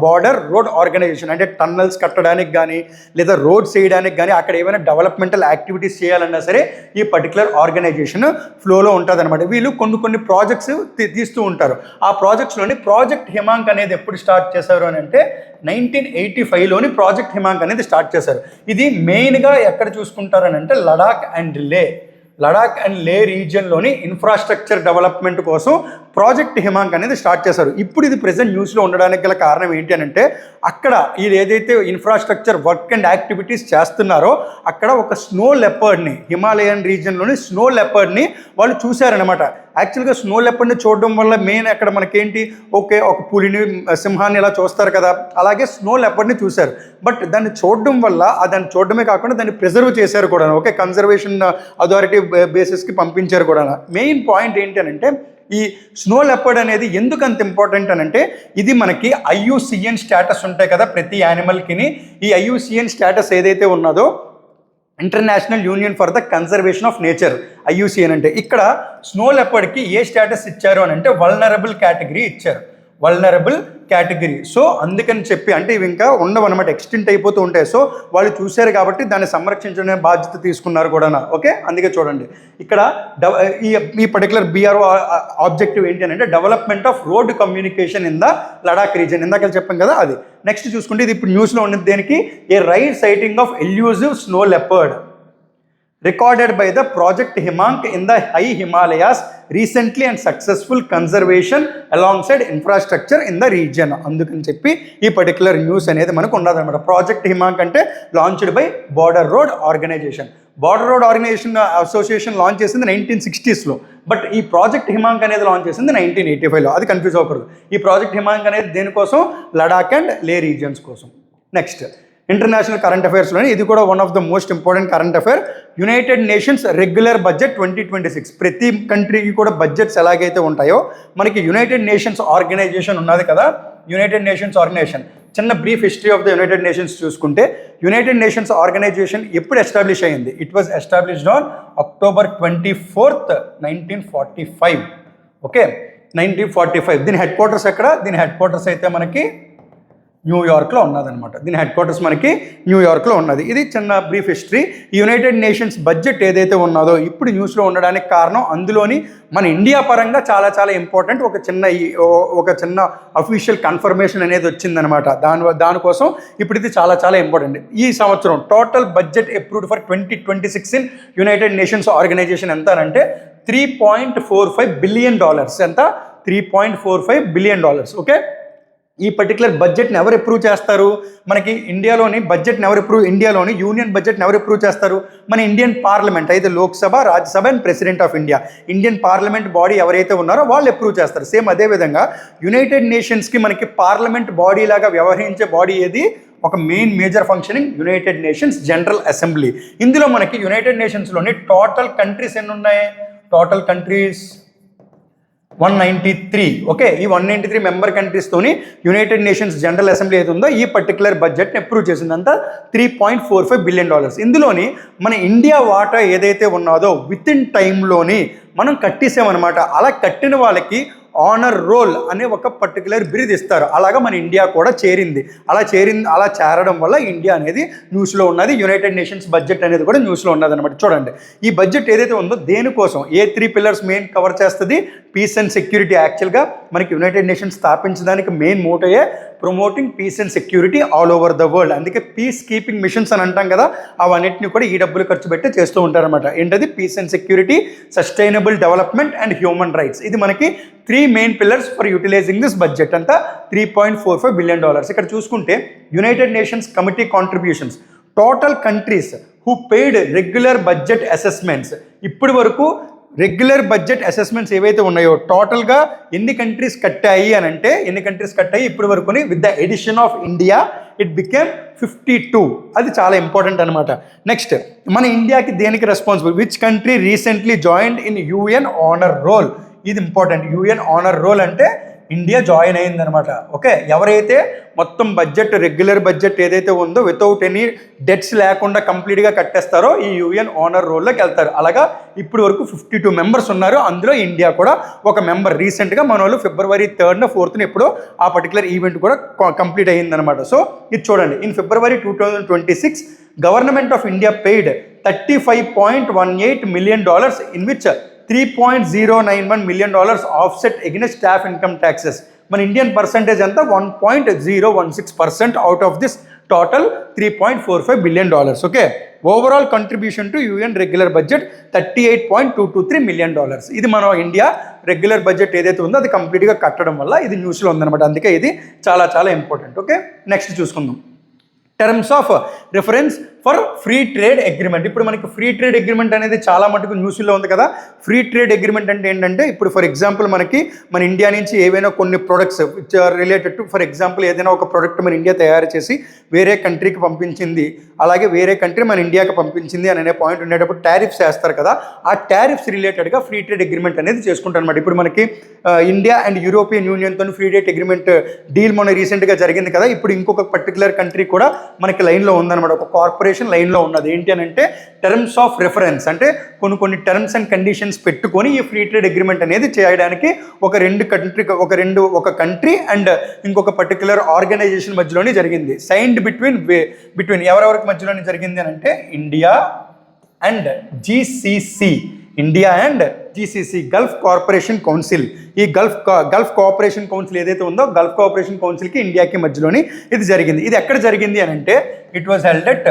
బార్డర్ రోడ్ ఆర్గనైజేషన్, అంటే టన్నల్స్ కట్టడానికి కానీ లేదా రోడ్స్ వేయడానికి కానీ, అక్కడ ఏమైనా డెవలప్మెంటల్ యాక్టివిటీస్ చేయాలన్నా సరే ఈ పర్టికులర్ ఆర్గనైజేషన్ ఫ్లోలో ఉంటుంది అనమాట. వీళ్ళు కొన్ని ప్రాజెక్ట్స్ తీస్తూ ఉంటారు. ఆ ప్రాజెక్ట్స్లోని ప్రాజెక్ట్ హిమాంక్ అనేది ఎప్పుడు స్టార్ట్ చేశారు అని అంటే 1985లోని ప్రాజెక్ట్ హిమాంక్ అనేది స్టార్ట్ చేశారు. ఇది మెయిన్గా ఎక్కడ చూసుకుంటారని అంటే లడాక్ అండ్ లే రీజియన్లోని ఇన్ఫ్రాస్ట్రక్చర్ డెవలప్మెంట్ కోసం ప్రాజెక్ట్ హిమాంక్ అనేది స్టార్ట్ చేశారు. ఇప్పుడు ఇది ప్రెసెంట్ న్యూస్లో ఉండడానికి గల కారణం ఏంటి అని అంటే, అక్కడ ఇది ఏదైతే ఇన్ఫ్రాస్ట్రక్చర్ వర్క్ అండ్ యాక్టివిటీస్ చేస్తున్నారో అక్కడ ఒక స్నో లెపర్డ్ని, హిమాలయన్ రీజియన్లోని స్నో లెపర్డ్ని వాళ్ళు చూశారనమాట. యాక్చువల్గా స్నో లెపర్డ్ని చూడడం వల్ల మెయిన్ అక్కడ మనకేంటి, ఓకే ఒక పులిని, సింహాన్ని ఇలా చూస్తారు కదా, అలాగే స్నో లెపర్డ్ని చూశారు. బట్ దాన్ని చూడడం వల్ల దాన్ని చూడడమే కాకుండా దాన్ని ప్రిజర్వ్ చేశారు కూడా. ఓకే, కన్జర్వేషన్ అథారిటీ బేసిస్కి పంపించారు కూడా. మెయిన్ పాయింట్ ఏంటి అని అంటే, ఈ స్నో లెపర్డ్ అనేది ఎందుకు అంత ఇంపార్టెంట్ అని అంటే, ఇది మనకి IUCN స్టేటస్ ఉంటాయి కదా ప్రతి యానిమల్కి. ఈ IUCN స్టేటస్ ఏదైతే ఉన్నదో, international union for the conservation of nature, IUCN అంటే, ఇక్కడ స్నో లెపర్డ్కి ఏ స్టేటస్ ఇచ్చారు అని అంటే వల్నరబుల్ కేటగిరీ ఇచ్చారు. Vulnerable category. సో అందుకని చెప్పి, అంటే ఇవి ఇంకా ఉండవు అనమాట, ఎక్స్టెంట్ అయిపోతూ ఉంటాయి. సో వాళ్ళు చూశారు కాబట్టి దాన్ని సంరక్షించడం బాధ్యత తీసుకున్నారు కూడా. ఓకే, అందుకే చూడండి ఇక్కడ ఈ పర్టికులర్ BRO ఆబ్జెక్టివ్ ఏంటి అని అంటే development of road communication in the Ladakh reason. ఇందాక చెప్పాం కదా అది. నెక్స్ట్ చూసుకుంటే ఇది ఇప్పుడు న్యూస్లో ఉన్నది దేనికి, a rare sighting of elusive snow leopard recorded by the Project Himank in the high Himalayas recently and successful conservation alongside infrastructure in the region. అందుకని చెప్పి ఈ పర్టికులర్ న్యూస్ అనేది మనకు ఉండదన్నమాట. ప్రాజెక్ట్ హిమాంక్ అంటే launched by border road organisation. Border road association launch చేసింది 1960sలో. But ఈ ప్రాజెక్ట్ హిమాంక్ అనేది లాంచ్ చేసింది 1985లో. అది కన్ఫ్యూజ్ అవ్వకూడదు. ఈ ప్రాజెక్ట్ హిమాంక్ అనేది దేనికోసం, లడాక్ అండ్ లే రీజియన్స్ కోసం. నెక్స్ట్ ఇంటర్నేషనల్ కరెంట్ అఫైర్స్లోని ఇది కూడా one of the most important current affair. United nations regular budget 2026. ప్రతి కంట్రీకి కూడా బడ్జెట్స్ ఎలాగైతే ఉంటాయో మనకి యునైటెడ్ నేషన్స్ ఆర్గనైజేషన్ ఉన్నది కదా, యునైటెడ్ నేషన్స్ ఆర్గనైజేషన్. చిన్న brief history of the United nations చూసుకుంటే, యునైటెడ్ నేషన్స్ ఆర్గనైజేషన్ ఎప్పుడు ఎస్టాబ్లిష్ అయ్యింది? It was established on October 24th, 1945. Okay, 1945. దీని హెడ్ క్వార్టర్స్ ఎక్కడ? దీని హెడ్ క్వార్టర్స్ అయితే మనకి న్యూయార్క్లో ఉన్నదనమాట. దీని హెడ్ క్వార్టర్స్ మనకి న్యూయార్క్లో ఉన్నది. ఇది చిన్న brief history. United nations budget ఏదైతే ఉన్నదో ఇప్పుడు న్యూస్లో ఉండడానికి కారణం, అందులోని మన ఇండియా పరంగా చాలా ఇంపార్టెంట్ ఒక చిన్న అఫీషియల్ కన్ఫర్మేషన్ అనేది వచ్చిందనమాట. దానికోసం ఇప్పుడు ఇది చాలా ఇంపార్టెంట్. ఈ సంవత్సరం total budget approved for 2026 in United Nations Organisation ఎంత అంటే $3.45 billion. ఎంత? $3.45 billion. ఓకే, ఈ పర్టికులర్ బడ్జెట్ని ఎవరు అప్రూవ్ చేస్తారు? మనకి ఇండియాలోని యూనియన్ బడ్జెట్ని ఎవరు అప్రూవ్ చేస్తారు? మన ఇండియన్ పార్లమెంట్, అయితే Lok Sabha, Rajya Sabha and president of India. Indian parliament body ఎవరైతే ఉన్నారో వాళ్ళు అప్రూవ్ చేస్తారు. సేమ్ అదేవిధంగా యునైటెడ్ నేషన్స్కి మనకి పార్లమెంట్ బాడీ లాగా వ్యవహరించే బాడీ ఏది? ఒక main major functioning United Nations General assembly. ఇందులో మనకి యునైటెడ్ నేషన్స్లోని టోటల్ కంట్రీస్ ఎన్ని ఉన్నాయి? Total countries 193. ఓకే, ఈ 193 మెంబర్ కంట్రీస్తోని యునైటెడ్ నేషన్స్ జనరల్ అసెంబ్లీ ఏది ఉందో ఈ పర్టికులర్ బడ్జెట్ని అప్రూవ్ చేసిందంతా $3.45 billion. ఇందులోని మన ఇండియా వాటా ఏదైతే ఉన్నదో విత్ ఇన్ టైంలోని మనం కట్టేసామన్నమాట. అలా కట్టిన వాళ్ళకి ఆనర్ రోల్ అనే ఒక పర్టికులర్ బిరుదు ఇస్తారు. అలాగా మన ఇండియా కూడా చేరింది. అలా చేరడం వల్ల ఇండియా అనేది న్యూస్లో ఉన్నది. యునైటెడ్ నేషన్స్ బడ్జెట్ అనేది కూడా న్యూస్లో ఉన్నది అనమాట. చూడండి, ఈ బడ్జెట్ ఏదైతే ఉందో దేనికోసం, ఏ 3 pillars మెయిన్ కవర్ చేస్తుంది? Peace and security. యాక్చువల్గా మనకి యునైటెడ్ నేషన్స్ స్థాపించడానికి మెయిన్ మోటోయే promoting peace and security all over the world. అందుకే పీస్ కీపింగ్ మిషన్స్ అని అంటాం కదా, అవన్నిటిని కూడా ఈ డబ్బులు ఖర్చు పెట్టి చేస్తూ ఉంటారనమాట. ఏంటది? Peace and security, sustainable development and human rights. ఇది మనకి 3 main pillars for utilising this budget. అంతా $3.45 billion. ఇక్కడ చూసుకుంటే United Nations committee contributions, total countries who paid regular budget assessments ఇప్పటి వరకు రెగ్యులర్ బడ్జెట్ అసెస్మెంట్స్ ఏవైతే ఉన్నాయో టోటల్గా ఎన్ని కంట్రీస్ కట్టాయి అని అంటే ఎన్ని కంట్రీస్ కట్టాయి ఇప్పటి వరకుని with the edition of India it became 52. అది చాలా ఇంపార్టెంట్ అనమాట. నెక్స్ట్ మన ఇండియాకి దేనికి responsible, which country recently joined in UN honour roll. ఇది ఇంపార్టెంట్. యుఎన్ ఆనర్ రోల్ అంటే ఇండియా జాయిన్ అయిందనమాట. ఓకే, ఎవరైతే మొత్తం బడ్జెట్ రెగ్యులర్ బడ్జెట్ ఏదైతే ఉందో వితౌట్ ఎనీ డెట్స్ లేకుండా కంప్లీట్గా కట్టేస్తారో ఈ యుఎన్ ఆనర్ రోల్లోకి వెళ్తారు. అలాగా ఇప్పుడు వరకు 52 మెంబర్స్ ఉన్నారు. అందులో ఇండియా కూడా ఒక మెంబర్. రీసెంట్గా మన వాళ్ళు February 3rd 4th ఎప్పుడో ఆ పర్టికులర్ ఈవెంట్ కూడా కంప్లీట్ అయ్యిందనమాట. సో ఇది చూడండి, in February 2026 government of India paid $35.18 million in which $3.091 million offset against staff income taxes. మన ఇండియన్ పర్సంటేజ్ అంతా 1.016% out of this total $3.45 billion. Okay, overall contribution to UN regular budget $38.223 million. ఇది మన India regular budget ఏదైతే ఉందో అది కంప్లీట్గా కట్టడం వల్ల ఇది న్యూస్లో ఉందన్నమాట. అందుకే ఇది చాలా చాలా ఇంపార్టెంట్. ఓకే, నెక్స్ట్ చూసుకుందాం. Terms of reference for free trade agreement. ఇప్పుడు మనకి ఫ్రీ ట్రేడ్ అగ్రిమెంట్ అనేది చాలా మటుకు న్యూస్లో ఉంది కదా. ఫ్రీ ట్రేడ్ అగ్రిమెంట్ అంటే ఏంటంటే ఇప్పుడు ఫర్ ఎగ్జాంపుల్ మనకి మన ఇండియా నుంచి ఏవైనా కొన్ని products which are related to, for example ఏదైనా ఒక ప్రోడక్ట్ మన ఇండియా తయారు చేసి వేరే కంట్రీకి పంపించింది, అలాగే వేరే కంట్రీ మన ఇండియాకి పంపించింది అనే పాయింట్ ఉండేటప్పుడు టారిఫ్స్ వేస్తారు కదా. ఆ టారిఫ్స్ రిలేటెడ్గా ఫ్రీ ట్రేడ్ అగ్రిమెంట్ అనేది చేసుకుంటారు అనమాట. ఇప్పుడు మనకి ఇండియా అండ్ యూరోపియన్ యూనియన్తో ఫ్రీ ట్రేడ్ అగ్రిమెంట్ డీల్ మొన్న రీసెంట్గా జరిగింది కదా. ఇప్పుడు ఇంకొక పర్టికులర్ కంట్రీ కూడా మనకి లైన్లో ఉందన్నమాట. ఒక కార్పొరేషన్ లైన్లో ఉన్నది. ఏంటి అని అంటే టర్మ్స్ ఆఫ్ రెఫరెన్స్, అంటే కొన్ని టర్మ్స్ అండ్ కండిషన్స్ పెట్టుకొని ఈ ఫ్రీ ట్రేడ్ అగ్రిమెంట్ అనేది చేయడానికి ఒక కంట్రీ అండ్ ఇంకొక పర్టికులర్ ఆర్గనైజేషన్ మధ్యలోనే జరిగింది. సైన్డ్ బిట్వీన్ ఎవరెవరికి మధ్యలోనే జరిగింది అని అంటే India and GCC. India and GCC Gulf corporation council. ఈ గల్ఫ్ కోఆపరేషన్ కౌన్సిల్ ఏదైతే ఉందో గల్ఫ్ కోఆపరేషన్ కౌన్సిల్కి ఇండియాకి మధ్యలోని ఇది జరిగింది. ఇది ఎక్కడ జరిగింది అని అంటే it was held at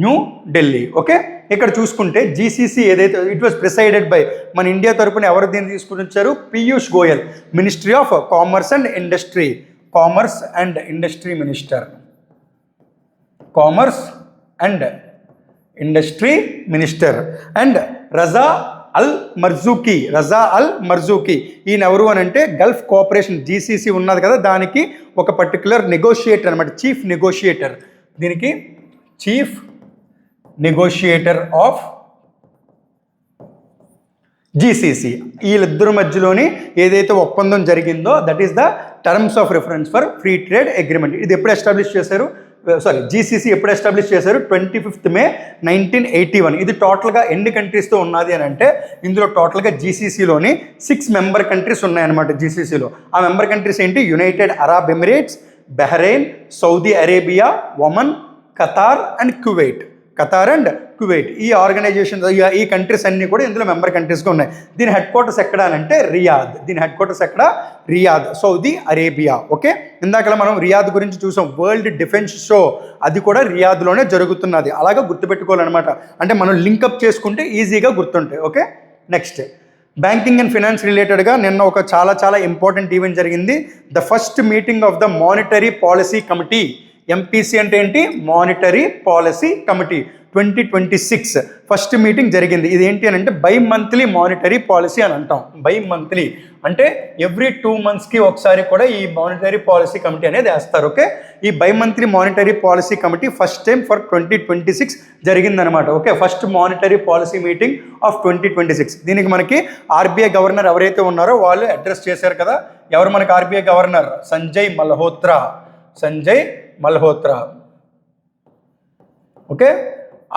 New Delhi. Okay, ఇక్కడ చూసుకుంటే జీసీసీ ఏదైతే ఇట్ వాజ్ ప్రిసైడెడ్ బై మన ఇండియా తరపున ఎవరు దీన్ని తీసుకుని వచ్చారు, Piyush Goyal, ministry of commerce and industry minister, commerce and industry minister. And Raza Al Marzooqi ఈయన ఎవరు అని అంటే గల్ఫ్ కోఆపరేషన్ జీసీసీ ఉన్నది కదా, దానికి ఒక పర్టికులర్ నెగోషియేటర్ అనమాట, చీఫ్ నెగోషియేటర్. దీనికి చీఫ్ నెగోషియేటర్ ఆఫ్ జీసీసీ. వీళ్ళిద్దరి మధ్యలోని ఏదైతే ఒప్పందం జరిగిందో that is the terms of reference for free trade agreement. ఇది ఎప్పుడు ఎస్టాబ్లిష్ చేశారు, జీసీసీ ఎప్పుడు ఎస్టాబ్లిష్ చేశారు, 25th May 1981. ఇది టోటల్గా ఎన్ని కంట్రీస్తో ఉన్నది అని అంటే ఇందులో టోటల్గా జీసీసీలోని 6 మెంబర్ కంట్రీస్ ఉన్నాయన్నమాట. జీసీసీలో ఆ మెంబర్ కంట్రీస్ ఏంటి, United Arab Emirates, Bahrain, Saudi Arabia, Oman, Qatar and Kuwait. ఈ ఆర్గనైజేషన్ ఈ కంట్రీస్ అన్నీ కూడా ఇందులో మెంబర్ కంట్రీస్గా ఉన్నాయి. దీని హెడ్ క్వార్టర్స్ ఎక్కడ అంటే రియాద్, సౌదీ అరేబియా. ఓకే, ఇందాక మనం రియాద్ గురించి చూసాం, వరల్డ్ డిఫెన్స్ షో అది కూడా రియాద్లోనే జరుగుతున్నది. అలాగే గుర్తుపెట్టుకోవాలన్నమాట. అంటే మనం లింకప్ చేసుకుంటే ఈజీగా గుర్తుంటాయి. Okay, next banking and finance రిలేటెడ్గా నిన్న ఒక చాలా ఇంపార్టెంట్ ఈవెంట్ జరిగింది. The first meeting of the monetary policy committee. MPC అంటే ఏంటి, monetary policy committee 2026 first meeting జరిగింది. ఇది ఏంటి అని అంటే బై మంత్లీ మానిటరీ పాలసీ అని అంటాం. బై మంత్లీ అంటే ఎవ్రీ 2 monthsకి ఒకసారి కూడా ఈ మానిటరీ పాలసీ కమిటీ అనేది వేస్తారు. ఓకే, ఈ by monthly monetary policy committee first time for 2026 జరిగిందనమాట. Okay, first monetary policy meeting of 2026. దీనికి మనకి ఆర్బీఐ గవర్నర్ ఎవరైతే ఉన్నారో వాళ్ళు అడ్రస్ చేశారు కదా. ఎవరు మనకి RBI governor, Sanjay Malhotra. Okay,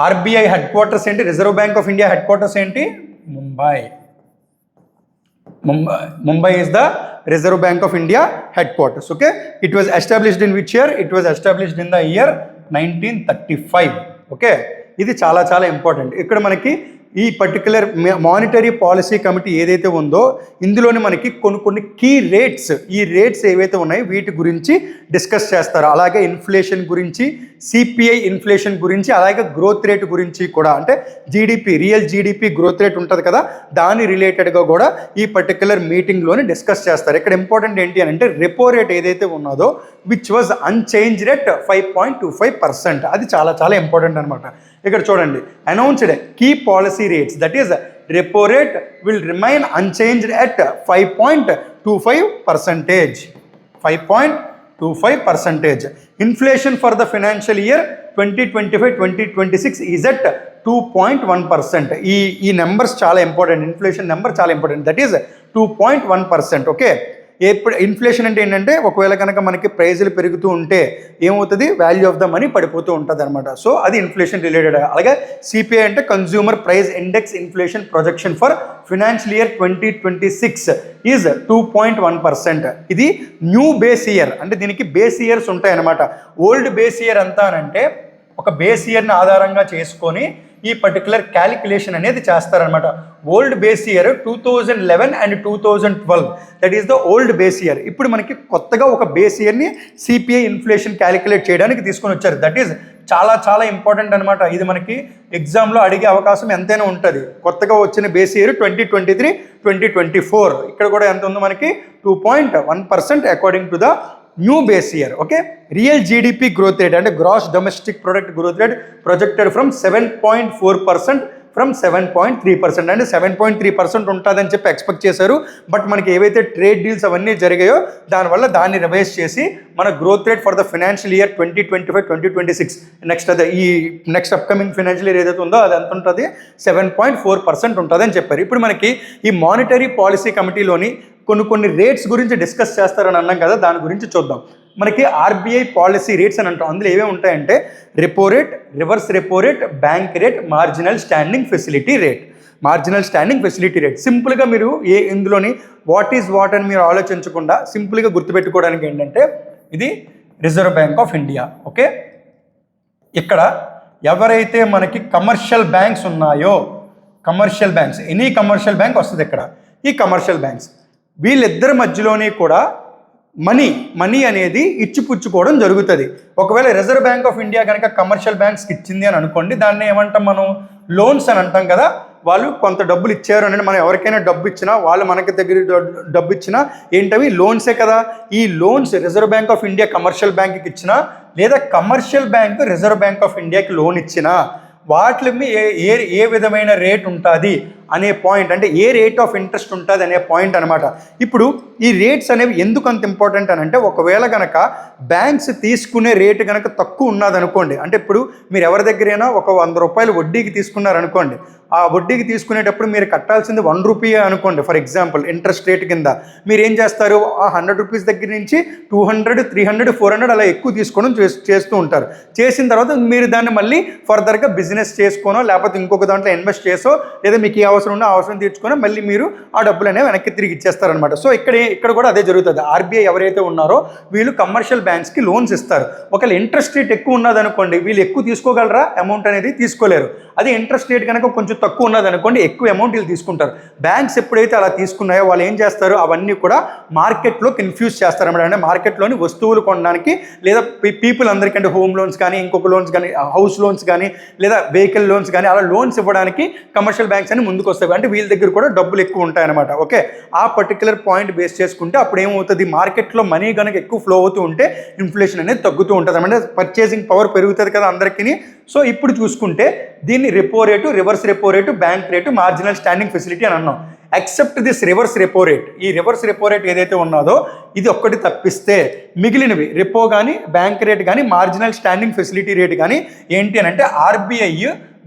RBI headquarters ఏంటి, Reserve Bank of India headquarters ఏంటి, Mumbai is the Reserve Bank of India headquarters. Okay, it was established in which year, it was established in the year 1935. Okay, ఇది చాలా important. ఇక్కడ మనకి ఈ particular monetary policy committee ఏదైతే ఉందో ఇందులోని మనకి కొన్ని కీ రేట్స్, ఈ రేట్స్ ఏవైతే ఉన్నాయో వీటి గురించి డిస్కస్ చేస్తారు. అలాగే ఇన్ఫ్లేషన్ గురించి, సిపిఐ ఇన్ఫ్లేషన్ గురించి, అలాగే గ్రోత్ రేట్ గురించి కూడా, అంటే రియల్ జీడిపి గ్రోత్ రేట్ ఉంటుంది కదా, దాని రిలేటెడ్గా కూడా ఈ పర్టికులర్ మీటింగ్లోని డిస్కస్ చేస్తారు. ఇక్కడ ఇంపార్టెంట్ ఏంటి అని అంటే రెపో రేట్ ఏదైతే ఉన్నదో విచ్ వాజ్ అన్చేంజ్డ్ ఎట్ 5.25%. అది చాలా ఇంపార్టెంట్ అనమాట. ఇక్కడ చూడండి, announced key policy policy rates, that is repo rate will remain unchanged at 5.25%. 5.25%. Inflation for the financial year 2025-2026 is at 2.1%. ఈ నెంబర్స్ చాలా ఇంపార్టెంట్, ఇన్ఫ్లేషన్ నెంబర్ చాలా ఇంపార్టెంట్, దట్ ఈస్ 2.1%. ఓకే, ఎప్పుడు inflation అంటే ఏంటంటే ఒకవేళ కనుక మనకి ప్రైజులు పెరుగుతూ ఉంటే ఏమవుతుంది, వాల్యూ ఆఫ్ ద మనీ పడిపోతూ ఉంటుంది అనమాట. సో అది ఇన్ఫ్లేషన్ రిలేటెడ్. అలాగే సిపిఐ అంటే consumer price index inflation projection for financial year 2026 is 2.1%. ఇది న్యూ బేస్ ఇయర్, అంటే దీనికి బేస్ ఇయర్స్ ఉంటాయి అనమాట. ఓల్డ్ బేస్ ఇయర్ అంతా అంటే ఒక బేస్ ఇయర్ని ఆధారంగా చేసుకొని ఈ పర్టికులర్ క్యాలిక్యులేషన్ అనేది చేస్తారనమాట. Old base year 2011 and 2012, that is the old base year. ఇప్పుడు మనకి కొత్తగా ఒక బేస్ ఇయర్ని సిపిఐ ఇన్ఫ్లేషన్ క్యాలిక్యులేట్ చేయడానికి తీసుకొని వచ్చారు. దట్ ఈస్ చాలా చాలా ఇంపార్టెంట్ అనమాట. ఇది మనకి ఎగ్జామ్లో అడిగే అవకాశం ఎంతైనా ఉంటుంది. కొత్తగా వచ్చిన బేస్ ఇయర్ 2023-2024, ఇక్కడ కూడా ఎంత ఉందో మనకి 2.1% according to the new base year. Okay, real GDP growth rate అంటే gross domestic product growth rate projected from 7.4% from 7.3%. అంటే 7.3% ఉంటుందని చెప్పి ఎక్స్పెక్ట్ చేశారు. బట్ మనకి ఏవైతే ట్రేడ్ డీల్స్ అవన్నీ జరిగాయో దానివల్ల దాన్ని రివైజ్ చేసి మన growth rate for the financial year 2025-2026 next upcoming financial year ఏదైతే ఉందో అది ఎంత ఉంటుంది, 7.4% ఉంటుందని చెప్పారు. ఇప్పుడు మనకి ఈ మానిటరీ పాలసీ కమిటీలోని కొన్ని రేట్స్ గురించి డిస్కస్ చేస్తారని అన్నాం కదా, దాని గురించి చూద్దాం. మనకి ఆర్బీఐ పాలసీ రేట్స్ అని అంటాం. అందులో ఏమేమి ఉంటాయంటే repo rate, reverse repo rate, bank rate, marginal standing facility rate. Marginal standing facility rate సింపుల్గా మీరు ఇందులోని వాట్ ఈజ్ వాట్ అని మీరు ఆలోచించకుండా సింపుల్గా గుర్తుపెట్టుకోవడానికి ఏంటంటే ఇది reserve Bank of India. Okay, ఇక్కడ ఎవరైతే మనకి కమర్షియల్ బ్యాంక్స్ ఉన్నాయో, commercial banks, any commercial bank వస్తుంది ఇక్కడ. ఈ కమర్షియల్ బ్యాంక్స్ వీళ్ళిద్దరి మధ్యలోనే కూడా మనీ అనేది ఇచ్చిపుచ్చుకోవడం జరుగుతుంది. ఒకవేళ రిజర్వ్ బ్యాంక్ ఆఫ్ ఇండియా కనుక కమర్షియల్ బ్యాంక్స్కి ఇచ్చింది అని అనుకోండి, దాన్ని ఏమంటాం మనం, లోన్స్ అని అంటాం కదా. వాళ్ళు కొంత డబ్బులు ఇచ్చారు అని మనం ఎవరికైనా డబ్బు ఇచ్చినా, వాళ్ళు మనకి దగ్గర డబ్బు ఇచ్చినా ఏంటవి లోన్సే కదా. ఈ loans reserve Bank of India commercial బ్యాంక్కి ఇచ్చినా, లేదా commercial bank reserve Bank of ఇండియాకి లోన్ ఇచ్చినా వాటి ఏ విధమైన రేట్ ఉంటుంది అనే పాయింట్, అంటే ఏ రేట్ ఆఫ్ ఇంట్రెస్ట్ ఉంటుంది అనే పాయింట్ అనమాట. ఇప్పుడు ఈ రేట్స్ అనేవి ఎందుకు అంత ఇంపార్టెంట్ అని అంటే, ఒకవేళ కనుక బ్యాంక్స్ తీసుకునే రేటు కనుక తక్కువ ఉన్నదనుకోండి, అంటే ఇప్పుడు మీరు ఎవరి దగ్గరైనా ఒక 100 రూపాయలు వడ్డీకి తీసుకున్నారనుకోండి, ఆ వడ్డీకి తీసుకునేటప్పుడు మీరు కట్టాల్సింది 1 రూపీ అనుకోండి ఫర్ ఎగ్జాంపుల్ ఇంట్రెస్ట్ రేట్ కింద. మీరు ఏం చేస్తారు, ఆ 100 రూపీస్ దగ్గర నుంచి 200, 300, 400 అలా ఎక్కువ తీసుకోవడం చేస్తూ ఉంటారు. చేసిన తర్వాత మీరు దాన్ని మళ్ళీ ఫర్దర్గా బిజినెస్ చేసుకోనో లేకపోతే ఇంకొక దాంట్లో ఇన్వెస్ట్ చేసో, లేదా మీకు ఏ అవసరం ఉన్నా అవసరం తీర్చుకొని మళ్ళీ మీరు ఆ డబ్బులు అనేవి వెనక్కి తిరిగి ఇచ్చేస్తారనమాట. సో ఇక్కడ కూడా అదే జరుగుతుంది. ఆర్బీఐ ఎవరైతే ఉన్నారో వీళ్ళు కమర్షియల్ బ్యాంక్స్కి లోన్స్ ఇస్తారు. ఒకవేళ ఇంట్రెస్ట్ రేట్ ఎక్కువ ఉన్నదనుకోండి, వీళ్ళు ఎక్కువ తీసుకోగలరా, అమౌంట్ అనేది తీసుకోలేరు. అదే ఇంట్రెస్ట్ రేట్ కనుక కొంచెం తక్కువ ఉన్నదనుకోండి, ఎక్కువ అమౌంట్ వీళ్ళు తీసుకుంటారు. బ్యాంక్స్ ఎప్పుడైతే అలా తీసుకున్నాయో వాళ్ళు ఏం చేస్తారు, అవన్నీ కూడా మార్కెట్లో కన్ఫ్యూజ్ చేస్తారన్నమాట. అంటే మార్కెట్లోని వస్తువులు కొనడానికి, లేదా పీపుల్ అందరికంటే హోమ్ లోన్స్ కానీ, ఇంకొక లోన్స్ కానీ, హౌస్ లోన్స్ కానీ, లేదా వెహికల్ లోన్స్ కానీ, అలా లోన్స్ ఇవ్వడానికి కమర్షియల్ బ్యాంక్స్ అని ముందుకు వస్తాయి. అంటే వీళ్ళ దగ్గర కూడా డబ్బులు ఎక్కువ ఉంటాయన్నమాట. ఓకే, ఆ పర్టికులర్ పాయింట్ బేస్ చేసుకుంటే అప్పుడు ఏమవుతుంది, మార్కెట్లో మనీ కనుక ఎక్కువ ఫ్లో అవుతూ ఉంటే ఇన్ఫ్లేషన్ అనేది తగ్గుతూ ఉంటుంది. అంటే పర్చేసింగ్ పవర్ పెరుగుతుంది కదా అందరికీ. సో ఇప్పుడు చూసుకుంటే దీన్ని repo rate, reverse repo rate, bank rate, marginal standing facility అని అన్నాం. Except this reverse repo rate, ఈ రివర్స్ రెపో రేట్ ఏదైతే ఉన్నదో ఇది ఒక్కటి తప్పిస్తే మిగిలినవి రెపో కానీ, బ్యాంక్ రేట్ కానీ, మార్జినల్ స్టాండింగ్ ఫెసిలిటీ రేట్ కానీ ఏంటి అని అంటే ఆర్బీఐ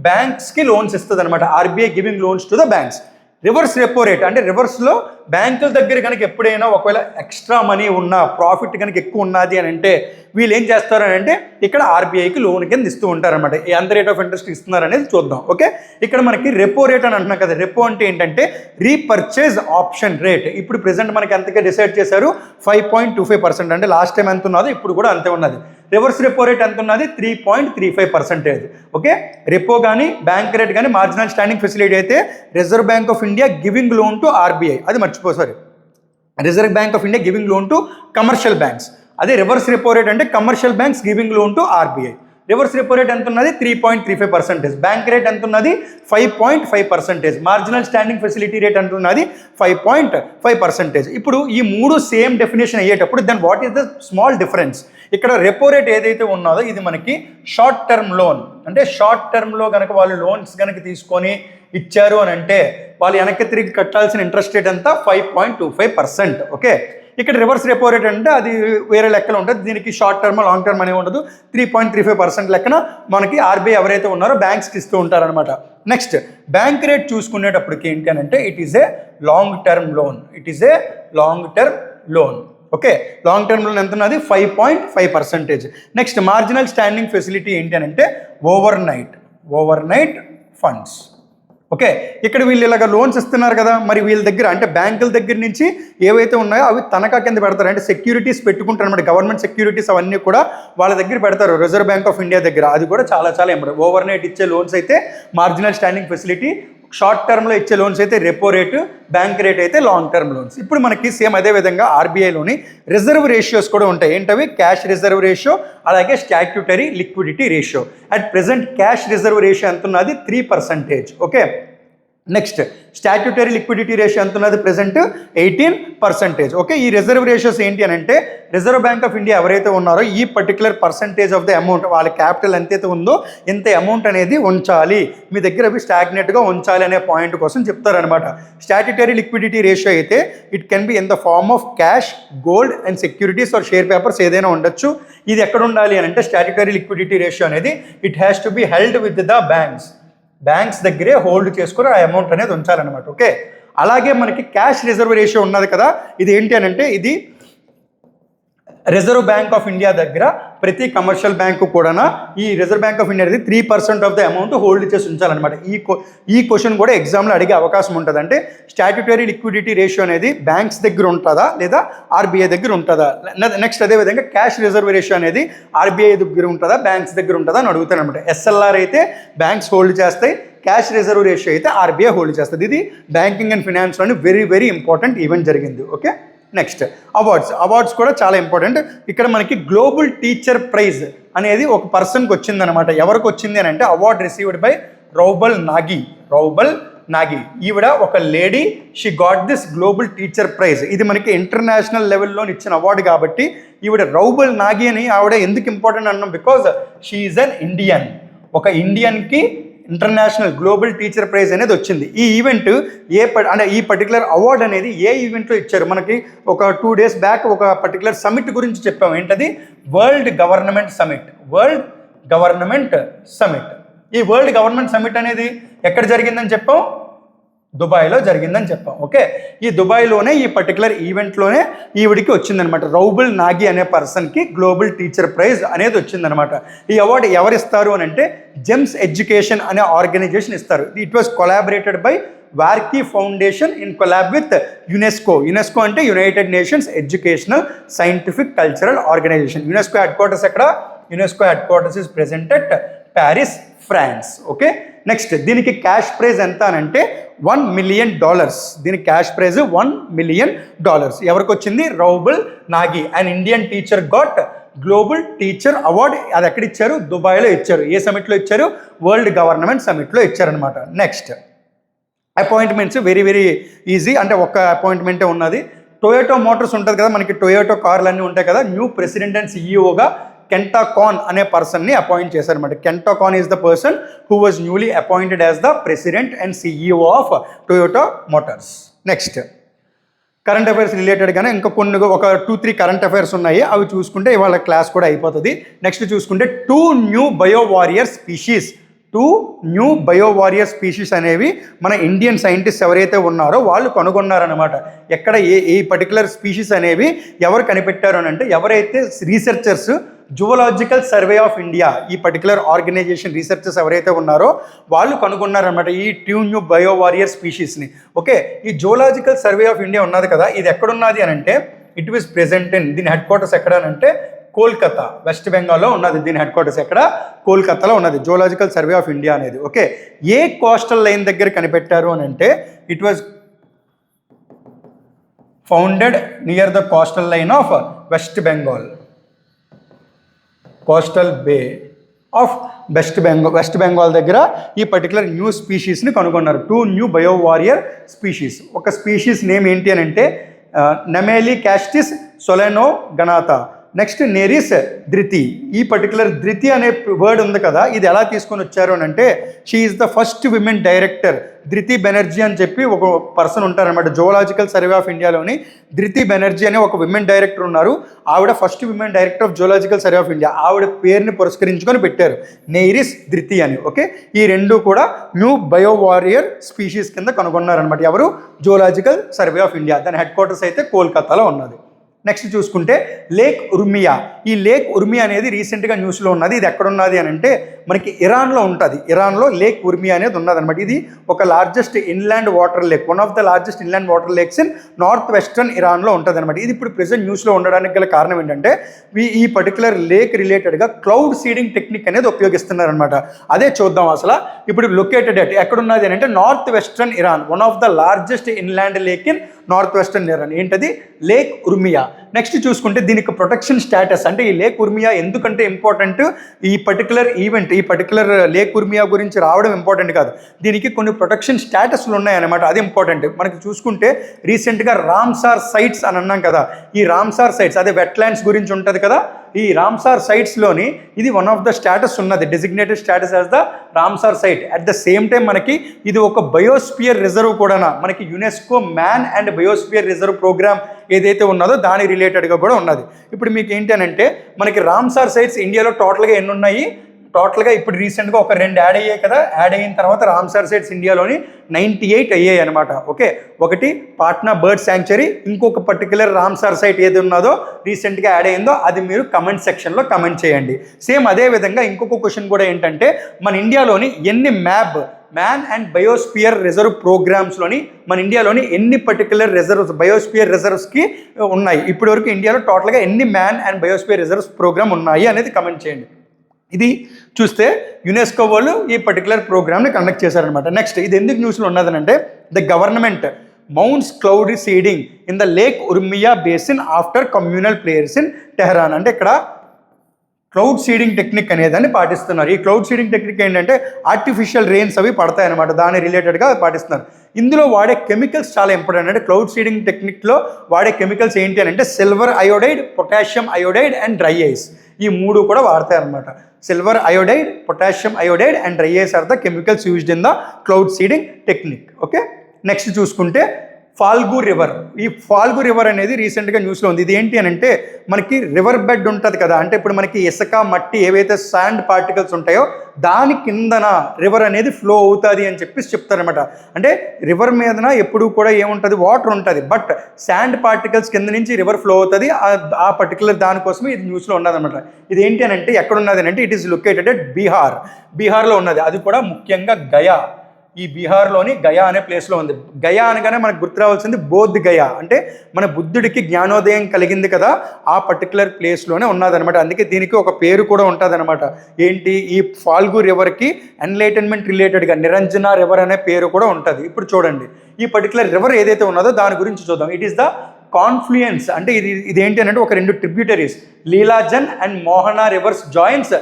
బ్యాంక్స్కి లోన్స్ ఇస్తుంది అనమాట. RBI giving loans to the banks. Reverse repo rate అంటే రివర్స్లో బ్యాంకుల దగ్గర కనుక ఎప్పుడైనా ఒకవేళ ఎక్స్ట్రా మనీ ఉన్నా, ప్రాఫిట్ కనుక ఎక్కువ ఉన్నది అని అంటే వీళ్ళు ఏం చేస్తారు అని అంటే ఇక్కడ ఆర్బీఐకి లోన్ కింద ఇస్తూ ఉంటారనమాట. ఎంత రేట్ ఆఫ్ ఇంట్రెస్ట్ ఇస్తున్నారు అనేది చూద్దాం. ఓకే, ఇక్కడ మనకి రెపో రేట్ అని అంటున్నాం కదా. రెపో అంటే ఏంటంటే రీపర్చేజ్ ఆప్షన్ రేట్. ఇప్పుడు ప్రెసెంట్ మనకి ఎంతగా డిసైడ్ చేశారు, 5.25%. అంటే లాస్ట్ టైం ఎంత ఉన్నదో ఇప్పుడు కూడా అంతే ఉన్నది. రివర్స్ రెపో రేట్ ఎంత ఉన్నది, 3.35%. ఓకే, రెపో కానీ, బ్యాంక్ రేట్ కానీ, మార్జినల్ స్టాండింగ్ ఫెసిలిటీ అయితే Reserve Bank of India giving loan to RBI, అది మర్చిపోసారి, Reserve Bank of India giving loan to commercial banks. అదే రివర్స్ రెపో రేట్ అంటే commercial banks giving loan to RBI. Reverse repo rate ఎంత ఉన్నది 3.35%, bank rate ఎంత ఉన్నది 5.5%, marginal standing facility rate ఎంత ఉన్నది 5.5%. ఇప్పుడు ఈ మూడు సేమ్ డెఫినేషన్ అయ్యేటప్పుడు then what is the small difference? ఇక్కడ రెపో రేట్ ఏదైతే ఉన్నదో ఇది మనకి షార్ట్ టర్మ్ లోన్, అంటే షార్ట్ టర్మ్లో కనుక వాళ్ళు లోన్స్ కనుక తీసుకొని ఇచ్చారు అని అంటే వాళ్ళు వెనక్కి తిరిగి కట్టాల్సిన ఇంట్రెస్ట్ రేట్ అంతా 5.25%. ఓకే, ఇక్కడ రివర్స్ రెపో రేట్ అంటే అది వేరే లెక్కలు ఉంటుంది, దీనికి షార్ట్ టర్మ్ లాంగ్ టర్మ్ అనేవి ఉండదు. 3.35% లెక్కన మనకి ఆర్బీఐ ఎవరైతే ఉన్నారో బ్యాంక్స్కి ఇస్తూ ఉంటారనమాట. నెక్స్ట్ బ్యాంక్ రేట్ చూసుకునేటప్పటికి ఏంటి అని అంటే it is a long term loan, it is a long term loan. Okay, long term loan ఎంత ఉన్నది 5.5%. నెక్స్ట్ మార్జినల్ స్టాండింగ్ ఫెసిలిటీ ఏంటి అని అంటే ఓవర్ నైట్ ఫండ్స్. ఓకే, ఇక్కడ వీళ్ళు ఇలాగ లోన్స్ ఇస్తున్నారు కదా, మరి వీళ్ళ దగ్గర అంటే బ్యాంకుల దగ్గర నుంచి ఏవైతే ఉన్నాయో అవి తనఖా కింద పెడతారు, అంటే సెక్యూరిటీస్ పెట్టుకుంటారు అనమాట. గవర్నమెంట్ సెక్యూరిటీస్ అవన్నీ కూడా వాళ్ళ దగ్గర పెడతారు, రిజర్వ్ బ్యాంక్ ఆఫ్ ఇండియా దగ్గర. అది కూడా చాలా చాలా ఇంపార్టెంట్. ఓవర్ నైట్ ఇచ్చే లోన్స్ అయితే మార్జినల్ స్టాండింగ్ ఫెసిలిటీ, షార్ట్ టర్మ్లో ఇచ్చే లోన్స్ అయితే రెపో రేటు, బ్యాంక్ రేట్ అయితే లాంగ్ టర్మ్ లోన్స్. ఇప్పుడు మనకి సేమ్ అదే విధంగా ఆర్బీఐలోని రిజర్వ్ రేషియోస్ కూడా ఉంటాయి. ఏంటవి? క్యాష్ రిజర్వ్ రేషియో, అలాగే statutory liquidity ratio. At present cash reserve ratio ఎంత ఉన్నది 3%. Okay, next statutory liquidity ratio ఎంత ఉన్నది ప్రెసెంట్ 18%. ఓకే, ఈ రిజర్వ్ రేషియోస్ ఏంటి అని అంటే రిజర్వ్ బ్యాంక్ ఆఫ్ ఇండియా ఎవరైతే ఉన్నారో ఈ particular percentage of the amount, వాళ్ళ క్యాపిటల్ ఎంతైతే ఉందో ఇంత అమౌంట్ అనేది ఉంచాలి మీ దగ్గర, అవి స్టాగ్నెట్గా ఉంచాలి అనే పాయింట్ కోసం చెప్తారనమాట. స్టాట్యూటరీ లిక్విడిటీ రేషియో అయితే it can be in the form of cash, gold and securities or share papers ఏదైనా ఉండొచ్చు. ఇది ఎక్కడ ఉండాలి అని అంటే స్టాట్యూటరీ లిక్విడిటీ రేషియో అనేది it has to be held with the banks దగ్గరే హోల్డ్ చేసుకుని ఆ అమౌంట్ అనేది ఉంచాలన్నమాట. ఓకే, అలాగే మనకి క్యాష్ రిజర్వ్ రేషియో ఉన్నది కదా, ఇది ఏంటి అని అంటే ఇది రిజర్వ్ బ్యాంక్ ఆఫ్ ఇండియా దగ్గర ప్రతి కమర్షియల్ బ్యాంకు కూడా ఈ రిజర్వ్ బ్యాంక్ ఆఫ్ ఇండియా అనేది 3% ఆఫ్ ద అమౌంట్ హోల్డ్ చేసి ఉంచాలన్నమాట. ఈ క్వశ్చన్ కూడా ఎగ్జామ్లో అడిగే అవకాశం ఉంటుంది. అంటే స్టాట్యూటరీ లిక్విడిటీ రేషియో అనేది బ్యాంక్స్ దగ్గర ఉంటుందా లేదా ఆర్బీఐ దగ్గర ఉంటుందా? నెక్స్ట్ అదేవిధంగా క్యాష్ రిజర్వ్ రేషియో అనేది ఆర్బీఐ దగ్గర ఉంటుందా బ్యాంక్స్ దగ్గర ఉంటుందా అని అడుగుతాను అనమాట. ఎస్ఎల్ఆర్ అయితే బ్యాంక్స్ హోల్డ్ చేస్తాయి, క్యాష్ రిజర్వ్ రేషియో అయితే ఆర్బీఐ హోల్డ్ చేస్తుంది. ఇది బ్యాంకింగ్ అండ్ ఫినాన్స్లోని వెరీ వెరీ ఇంపార్టెంట్ ఈవెంట్ జరిగింది. ఓకే, నెక్స్ట్ అవార్డ్స్ కూడా చాలా ఇంపార్టెంట్. ఇక్కడ మనకి గ్లోబల్ టీచర్ ప్రైజ్ అనేది ఒక పర్సన్కి వచ్చిందనమాట. ఎవరికి వచ్చింది అని అంటే award received by Rouble Nagi. ఈవిడ ఒక lady, she got this global teacher prize. ఇది మనకి ఇంటర్నేషనల్ లెవెల్లో ఇచ్చిన అవార్డు కాబట్టి ఈవిడ రౌబల్ నాగి అని ఆవిడ ఎందుకు ఇంపార్టెంట్ అన్నాం? Because she is an Indian. ఒక ఇండియన్కి ఇంటర్నేషనల్ గ్లోబల్ టీచర్ ప్రైజ్ అనేది వచ్చింది. ఈ ఈవెంట్ అంటే ఈ పర్టికులర్ అవార్డ్ అనేది ఏ ఈవెంట్లో ఇచ్చారు? మనకి ఒక 2 days బ్యాక్ ఒక పర్టికులర్ సమిట్ గురించి చెప్పాం. ఏంటది? World government summit. ఈ వరల్డ్ గవర్నమెంట్ సమిట్ అనేది ఎక్కడ జరిగిందని చెప్పాం? దుబాయ్లో జరిగిందని చెప్పాం. ఓకే, ఈ దుబాయ్లోనే ఈ పర్టికులర్ ఈవెంట్లోనే ఈవిడికి వచ్చిందనమాట. రౌబల్ నాగి అనే పర్సన్కి గ్లోబల్ టీచర్ ప్రైజ్ అనేది వచ్చిందనమాట. ఈ అవార్డు ఎవరు ఇస్తారు అని అంటే జెమ్స్ ఎడ్యుకేషన్ అనే ఆర్గనైజేషన్ ఇస్తారు. It was collaborated by Varkey Foundation in collab with UNESCO అంటే United Nations Educational Scientific Cultural Organisation. UNESCO headquarters ఎక్కడ? UNESCO headquarters is present at Paris, France. Okay, next దీనికి cash prize ఎంత అని అంటే $1 million. దీని cash prize $1 million. ఎవరికి వచ్చింది? Rouble Nagi, and Indian teacher got global teacher award. అది ఎక్కడ ఇచ్చారు? దుబాయ్లో ఇచ్చారు. ఏ సమిట్లో ఇచ్చారు? వరల్డ్ గవర్నమెంట్ సమిట్లో ఇచ్చారనమాట. Next appointments very very easy, అంటే ఒక్క అపాయింట్మెంటే ఉన్నది. టొయోటో మోటార్స్ ఉంటుంది కదా మనకి, టొయోటో కార్లు అన్నీ ఉంటాయి కదా. న్యూ ప్రెసిడెంట్ అండ్ సిఇఓగా కెంటా కాన్ అనే పర్సన్ని అపాయింట్ చేశారనమాట. Kenta Kon is the person who was newly appointed as the president and CEO of Toyota Motors. Next current affairs రిలేటెడ్గానే ఇంకా కొన్ని ఒక 2-3 కరెంట్ అఫైర్స్ ఉన్నాయి, అవి చూసుకుంటే ఇవాళ క్లాస్ కూడా అయిపోతుంది. నెక్స్ట్ చూసుకుంటే 2 న్యూ బయో వారియర్ స్పీషీస్ అనేవి మన ఇండియన్ సైంటిస్ట్ ఎవరైతే ఉన్నారో వాళ్ళు కనుగొన్నారనమాట. ఎక్కడ ఏ పర్టికులర్ స్పీషీస్ అనేవి ఎవరు కనిపెట్టారు అని అంటే ఎవరైతే researchers zoological survey of India, ఈ పర్టికులర్ ఆర్గనైజేషన్ రీసెర్చర్స్ ఎవరైతే ఉన్నారో వాళ్ళు కనుగొన్నారనమాట ఈ 2 న్యూ బయో వారియర్ స్పీషీస్ని. ఓకే, ఈ జువలాజికల్ సర్వే ఆఫ్ ఇండియా ఉన్నది కదా, ఇది ఎక్కడున్నది అని అంటే ఇట్ వాజ్ ప్రెసెంట్ ఇన్, దీని హెడ్ క్వార్టర్స్ ఎక్కడ అని అంటే కోల్కతా, వెస్ట్ బెంగాల్లో ఉన్నది. దీని హెడ్ క్వార్టర్స్ ఎక్కడ? కోల్కతాలో ఉన్నది జువలాజికల్ సర్వే ఆఫ్ ఇండియా అనేది. ఓకే, ఏ కోస్టల్ లైన్ దగ్గర కనిపెట్టారు అని అంటే it was founded near the coastal line of West Bengal, coastal bay of West Bengal దగ్గర ఈ పర్టికులర్ న్యూ స్పీషీస్ని కనుగొన్నారు. 2 న్యూ బయో వారియర్ స్పీషీస్. ఒక స్పీషీస్ నేమ్ ఏంటి అని అంటే నెమేలి క్యాస్టిస్ సొలెనో గనాతా. నెక్స్ట్ నెరిస్ ధృతి. ఈ పర్టికులర్ ధృతి అనే వర్డ్ ఉంది కదా, ఇది ఎలా తీసుకొని వచ్చారు అని అంటే she is the first women director. ధృతి బెనర్జీ అని చెప్పి ఒక పర్సన్ ఉంటారనమాట. జువలాజికల్ సర్వే ఆఫ్ ఇండియాలోని ధృతి బెనర్జీ అనే ఒక విమెన్ డైరెక్టర్ ఉన్నారు. ఆవిడ first women director of zoological survey of India. ఆవిడ పేరుని పురస్కరించుకొని పెట్టారు నెయిరిస్ ధృతి అని. ఓకే, ఈ రెండు కూడా న్యూ బయో వారియర్ స్పీషీస్ కింద కనుగొన్నారనమాట. ఎవరు? Zoological survey of India. దాని హెడ్ క్వార్టర్స్ అయితే కోల్కతాలో ఉన్నది. నెక్స్ట్ చూసుకుంటే లేక్ ఉర్మియా. ఈ లేక్ ఉర్మియా అనేది రీసెంట్గా న్యూస్లో ఉన్నది. ఇది ఎక్కడ ఉన్నది అని అంటే మనకి ఇరాన్లో ఉంటుంది. ఇరాన్లో లేక్ ఉర్మియా అనేది ఉన్నది అనమాట. ఇది ఒక largest inland water lake, one of the largest inland water lakes in north western ఇరాన్లో ఉంటుంది అనమాట. ఇది ఇప్పుడు ప్రెసెంట్ న్యూస్లో ఉండడానికి గల కారణం ఏంటంటే ఈ పర్టికులర్ లేక్ రిలేటెడ్గా క్లౌడ్ సీడింగ్ టెక్నిక్ అనేది ఉపయోగిస్తున్నారనమాట. అదే చూద్దాం అసలు. ఇప్పుడు లొకేటెడ్ ఎక్కడున్నది అని అంటే north western Iran, one of the largest inland lake in north western Iran. ఏంటది? లేక్ ఉర్మియా. నెక్స్ట్ చూసుకుంటే దీనికి ప్రొటెక్షన్ స్టేటస్ అంటే ఈ లేక్ ఉర్మియా ఎందుకంటే ఇంపార్టెంట్, ఈ పర్టికులర్ ఈవెంట్, ఈ పర్టికులర్ లేక్ ఉర్మియా గురించి రావడం ఇంపార్టెంట్ కాదు, దీనికి కొన్ని ప్రొటెక్షన్ స్టేటస్లు ఉన్నాయన్నమాట. అది ఇంపార్టెంట్. మనకి చూసుకుంటే రీసెంట్గా రామ్సార్ సైట్స్ అని అన్నాం కదా, ఈ రామ్సార్ సైట్స్ అదే వెట్లాండ్స్ గురించి ఉంటుంది కదా, ఈ రామ్సార్ సైట్స్లోని ఇది వన్ ఆఫ్ ద స్టేటస్ ఉన్నది, designated status as the Ramsar site. At the same time మనకి ఇది ఒక బయోస్పియర్ రిజర్వ్ కూడా. మనకి UNESCO man and biosphere reserve programme ఏదైతే ఉన్నదో దాని రిలేటెడ్గా కూడా ఉన్నది. ఇప్పుడు మీకు ఏంటి అని అంటే మనకి రామ్సార్ సైట్స్ ఇండియాలో టోటల్గా ఎన్ని ఉన్నాయి? టోటల్గా ఇప్పుడు రీసెంట్గా ఒక 2 యాడ్ అయ్యాయి కదా, యాడ్ అయిన తర్వాత రామ్సార్ సైట్స్ ఇండియాలోని 98 అయ్యాయి అనమాట. ఓకే, ఒకటి పాట్నా బర్డ్ శాంక్చురీ, ఇంకొక పర్టికులర్ రామ్సార్ సైట్ ఏది ఉన్నదో రీసెంట్గా యాడ్ అయిందో అది మీరు కమెంట్ సెక్షన్లో కమెంట్ చేయండి. సేమ్ అదే విధంగా ఇంకొక క్వశ్చన్ కూడా ఏంటంటే మన ఇండియాలోని ఎన్ని మ్యాన్ అండ్ బయోస్పియర్ రిజర్వ్ ప్రోగ్రామ్స్లోని మన ఇండియాలోని ఎన్ని పర్టికులర్ రిజర్వ్స్ బయోస్పియర్ రిజర్వ్స్కి ఉన్నాయి? ఇప్పటివరకు ఇండియాలో టోటల్గా ఎన్ని man and biosphere reserves programme ఉన్నాయి అనేది కమెంట్ చేయండి. ఇది చూస్తే యునెస్కో వాళ్ళు ఈ పర్టికులర్ ప్రోగ్రామ్ని కండక్ట్ చేశారనమాట. నెక్స్ట్ ఇది ఎందుకు న్యూస్లో ఉన్నదనంటే the government mounts cloud seeding in the lake Urmia basin after communal players in Tehran. అంటే ఇక్కడ క్లౌడ్ సీడింగ్ టెక్నిక్ అనేదాన్ని పాటిస్తున్నారు. ఈ క్లౌడ్ సీడింగ్ టెక్నిక్ ఏంటంటే ఆర్టిఫిషియల్ రెయిన్స్ అవి పడతాయన్నమాట, దాని రిలేటెడ్గా పాటిస్తున్నారు. ఇందులో వాడే కెమికల్స్ చాలా ఇంపార్టెంట్. అంటే క్లౌడ్ సీడింగ్ టెక్నిక్లో వాడే కెమికల్స్ ఏంటి అని అంటే silver iodide, potassium iodide and dry ice. ఈ 3 కూడా వాడతాయన్నమాట. Silver iodide, potassium iodide and dry ice are the chemicals used in the cloud seeding technique. Okay, next చూసుకుంటే ఫాల్గు రివర్. ఈ ఫాల్గు రివర్ అనేది రీసెంట్గా న్యూస్లో ఉంది. ఇది ఏంటి అని అంటే మనకి రివర్ బెడ్ ఉంటుంది కదా, అంటే ఇప్పుడు మనకి ఇసుక మట్టి ఏవైతే శాండ్ పార్టికల్స్ ఉంటాయో దాని కిందన రివర్ అనేది ఫ్లో అవుతుంది అని చెప్పి చెప్తారనమాట. అంటే రివర్ మీదన ఎప్పుడు కూడా ఏముంటుంది? వాటర్ ఉంటుంది, బట్ శాండ్ పార్టికల్స్ కింద నుంచి రివర్ ఫ్లో అవుతుంది. ఆ పర్టికులర్ దానికోసమే ఇది న్యూస్లో ఉన్నదన్నమాట. ఇది ఏంటి అని అంటే ఎక్కడ ఉన్నది అంటే ఇట్ ఈస్ లొకేటెడ్ అట్ బీహార్లో ఉన్నది. అది కూడా ముఖ్యంగా గయా. ఈ బీహార్లోని గయా అనే ప్లేస్లో ఉంది. గయా అనగానే మనకు గుర్తు రావాల్సింది బోధ్ గయా, అంటే మన బుద్ధుడికి జ్ఞానోదయం కలిగింది కదా, ఆ పర్టికులర్ ప్లేస్లోనే ఉన్నదనమాట. అందుకే దీనికి ఒక పేరు కూడా ఉంటుందన్నమాట. ఏంటి? ఈ ఫాల్గు రివర్కి ఎన్లైటన్మెంట్ రిలేటెడ్గా నిరంజన రివర్ అనే పేరు కూడా ఉంటుంది. ఇప్పుడు చూడండి ఈ పర్టికులర్ రివర్ ఏదైతే ఉన్నదో దాని గురించి చూద్దాం. It is the confluence. అంటే ఇది ఏంటి అంటే ఒక 2 tributaries లీలాజన్ and Mohana reverse joins.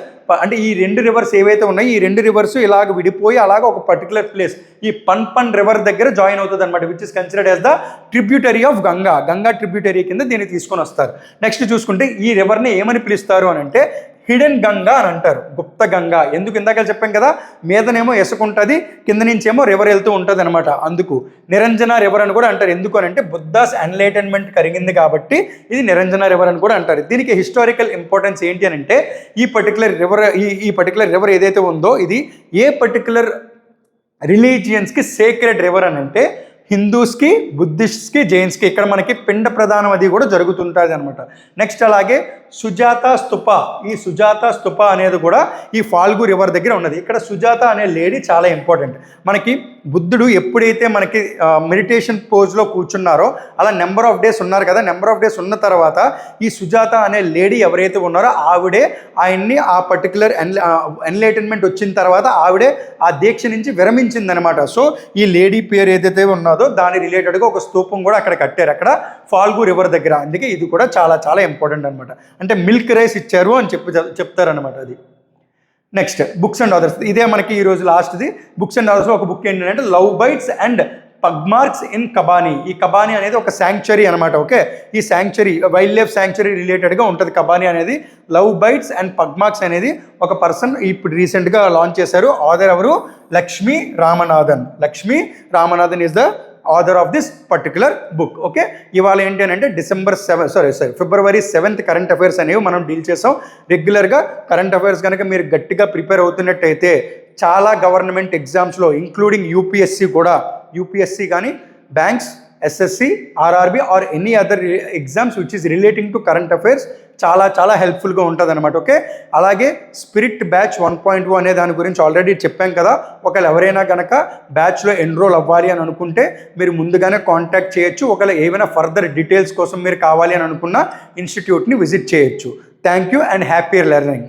అంటే ఈ 2 రివర్స్ ఏవైతే ఉన్నాయో ఈ 2 రివర్స్ ఇలాగ విడిపోయి అలాగ ఒక పర్టికులర్ ప్లేస్ ఈ పన్ రివర్ దగ్గర జాయిన్ అవుతుంది అనమాట, which is considered as the tributary of Ganga tributary కింద దీన్ని తీసుకొని వస్తారు. నెక్స్ట్ చూసుకుంటే ఈ రివర్ని ఏమని పిలుస్తారు అని అంటే హిడెన్ గంగా అని అంటారు, గుప్త గంగా. ఎందుకు? ఇందాక చెప్పాం కదా, మీదనేమో ఇసుకుంటుంది, కింద నుంచేమో రివర్ వెళ్తూ ఉంటుంది అనమాట. అందుకు నిరంజన రివర్ అని కూడా అంటారు. ఎందుకు అని అంటే బుద్ధాస్ ఎన్లైటన్మెంట్ కలిగింది కాబట్టి ఇది నిరంజన రివర్ అని కూడా అంటారు. దీనికి హిస్టారికల్ ఇంపార్టెన్స్ ఏంటి అని అంటే ఈ పర్టికులర్ రివర్ ఏదైతే ఉందో ఇది ఏ పర్టికులర్ రిలీజియన్స్కి సేక్రెడ్ రివర్ అని అంటే హిందూస్కి, బుద్ధిస్ట్స్కి, జైన్స్కి. ఇక్కడ మనకి పిండ ప్రదానం అది కూడా జరుగుతుంటుంది అనమాట. నెక్స్ట్ అలాగే సుజాత స్తూప. ఈ సుజాత స్తూప అనేది కూడా ఈ ఫాల్గు రివర్ దగ్గర ఉన్నది. ఇక్కడ సుజాత అనే లేడీ చాలా ఇంపార్టెంట్. మనకి బుద్ధుడు ఎప్పుడైతే మనకి మెడిటేషన్ పోజ్లో కూర్చున్నారో అలా నెంబర్ ఆఫ్ డేస్ ఉన్నారు కదా, నెంబర్ ఆఫ్ డేస్ ఉన్న తర్వాత ఈ సుజాత అనే లేడీ ఎవరైతే ఉన్నారో ఆవిడే ఆయన్ని ఆ పర్టికులర్ ఎన్లైటన్మెంట్ వచ్చిన తర్వాత ఆవిడే ఆ దీక్ష నుంచి విరమించిందనమాట. సో ఈ లేడీ పేరు ఏదైతే ఉన్నదో దాని రిలేటెడ్గా ఒక స్తూపం కూడా అక్కడ కట్టారు, అక్కడ ఫాల్గు రివర్ దగ్గర. అందుకే ఇది కూడా చాలా చాలా ఇంపార్టెంట్ అనమాట. అంటే మిల్క్ రైస్ ఇచ్చారు అని చెప్తారనమాట. అది నెక్స్ట్ బుక్స్ అండ్ ఆథర్స్, ఇదే మనకి ఈ రోజు లాస్ట్ది. బుక్స్ అండ్ ఆథర్స్లో ఒక బుక్ ఏంటంటే love bytes and pugmarks in కబానీ. ఈ కబానీ అనేది ఒక శాంక్చురీ అనమాట. ఓకే, ఈ శాంక్చురీ వైల్డ్ లైఫ్ శాంక్చురీ రిలేటెడ్గా ఉంటుంది కబానీ అనేది. లవ్ బైట్స్ అండ్ పగ్మార్క్స్ అనేది ఒక పర్సన్ ఇప్పుడు రీసెంట్గా లాంచ్ చేశారు. ఆథర్ ఎవరు? Lakshmi Ramanathan. Lakshmi Ramanathan is the author of this particular book. Okay, ఇవాళ ఏంటి అంటే ఫిబ్రవరి 7th కరెంట్ అఫైర్స్ అనేవి మనం డీల్ చేసాం. రెగ్యులర్గా కరెంట్ అఫైర్స్ కనుక మీరు గట్టిగా ప్రిపేర్ అవుతున్నట్టయితే చాలా గవర్నమెంట్ ఎగ్జామ్స్లో ఇంక్లూడింగ్ యూపీఎస్సీ కూడా, యూపీఎస్సీ కానీ banks, SSC, RRB or any other exams which is relating to current affairs చాలా చాలా హెల్ప్ఫుల్గా ఉంటుంది అనమాట. ఓకే, అలాగే స్పిరిట్ బ్యాచ్ 1.0 అనే దాని గురించి ఆల్రెడీ చెప్పాం కదా. ఒకవేళ ఎవరైనా కనుక బ్యాచ్లో ఎన్రోల్ అవ్వాలి అని అనుకుంటే మీరు ముందుగానే కాంటాక్ట్ చేయొచ్చు. ఒకవేళ ఏమైనా ఫర్దర్ డీటెయిల్స్ కోసం మీరు కావాలి అని అనుకున్న ఇన్స్టిట్యూట్ని విజిట్ చేయొచ్చు. Thank you and happy learning.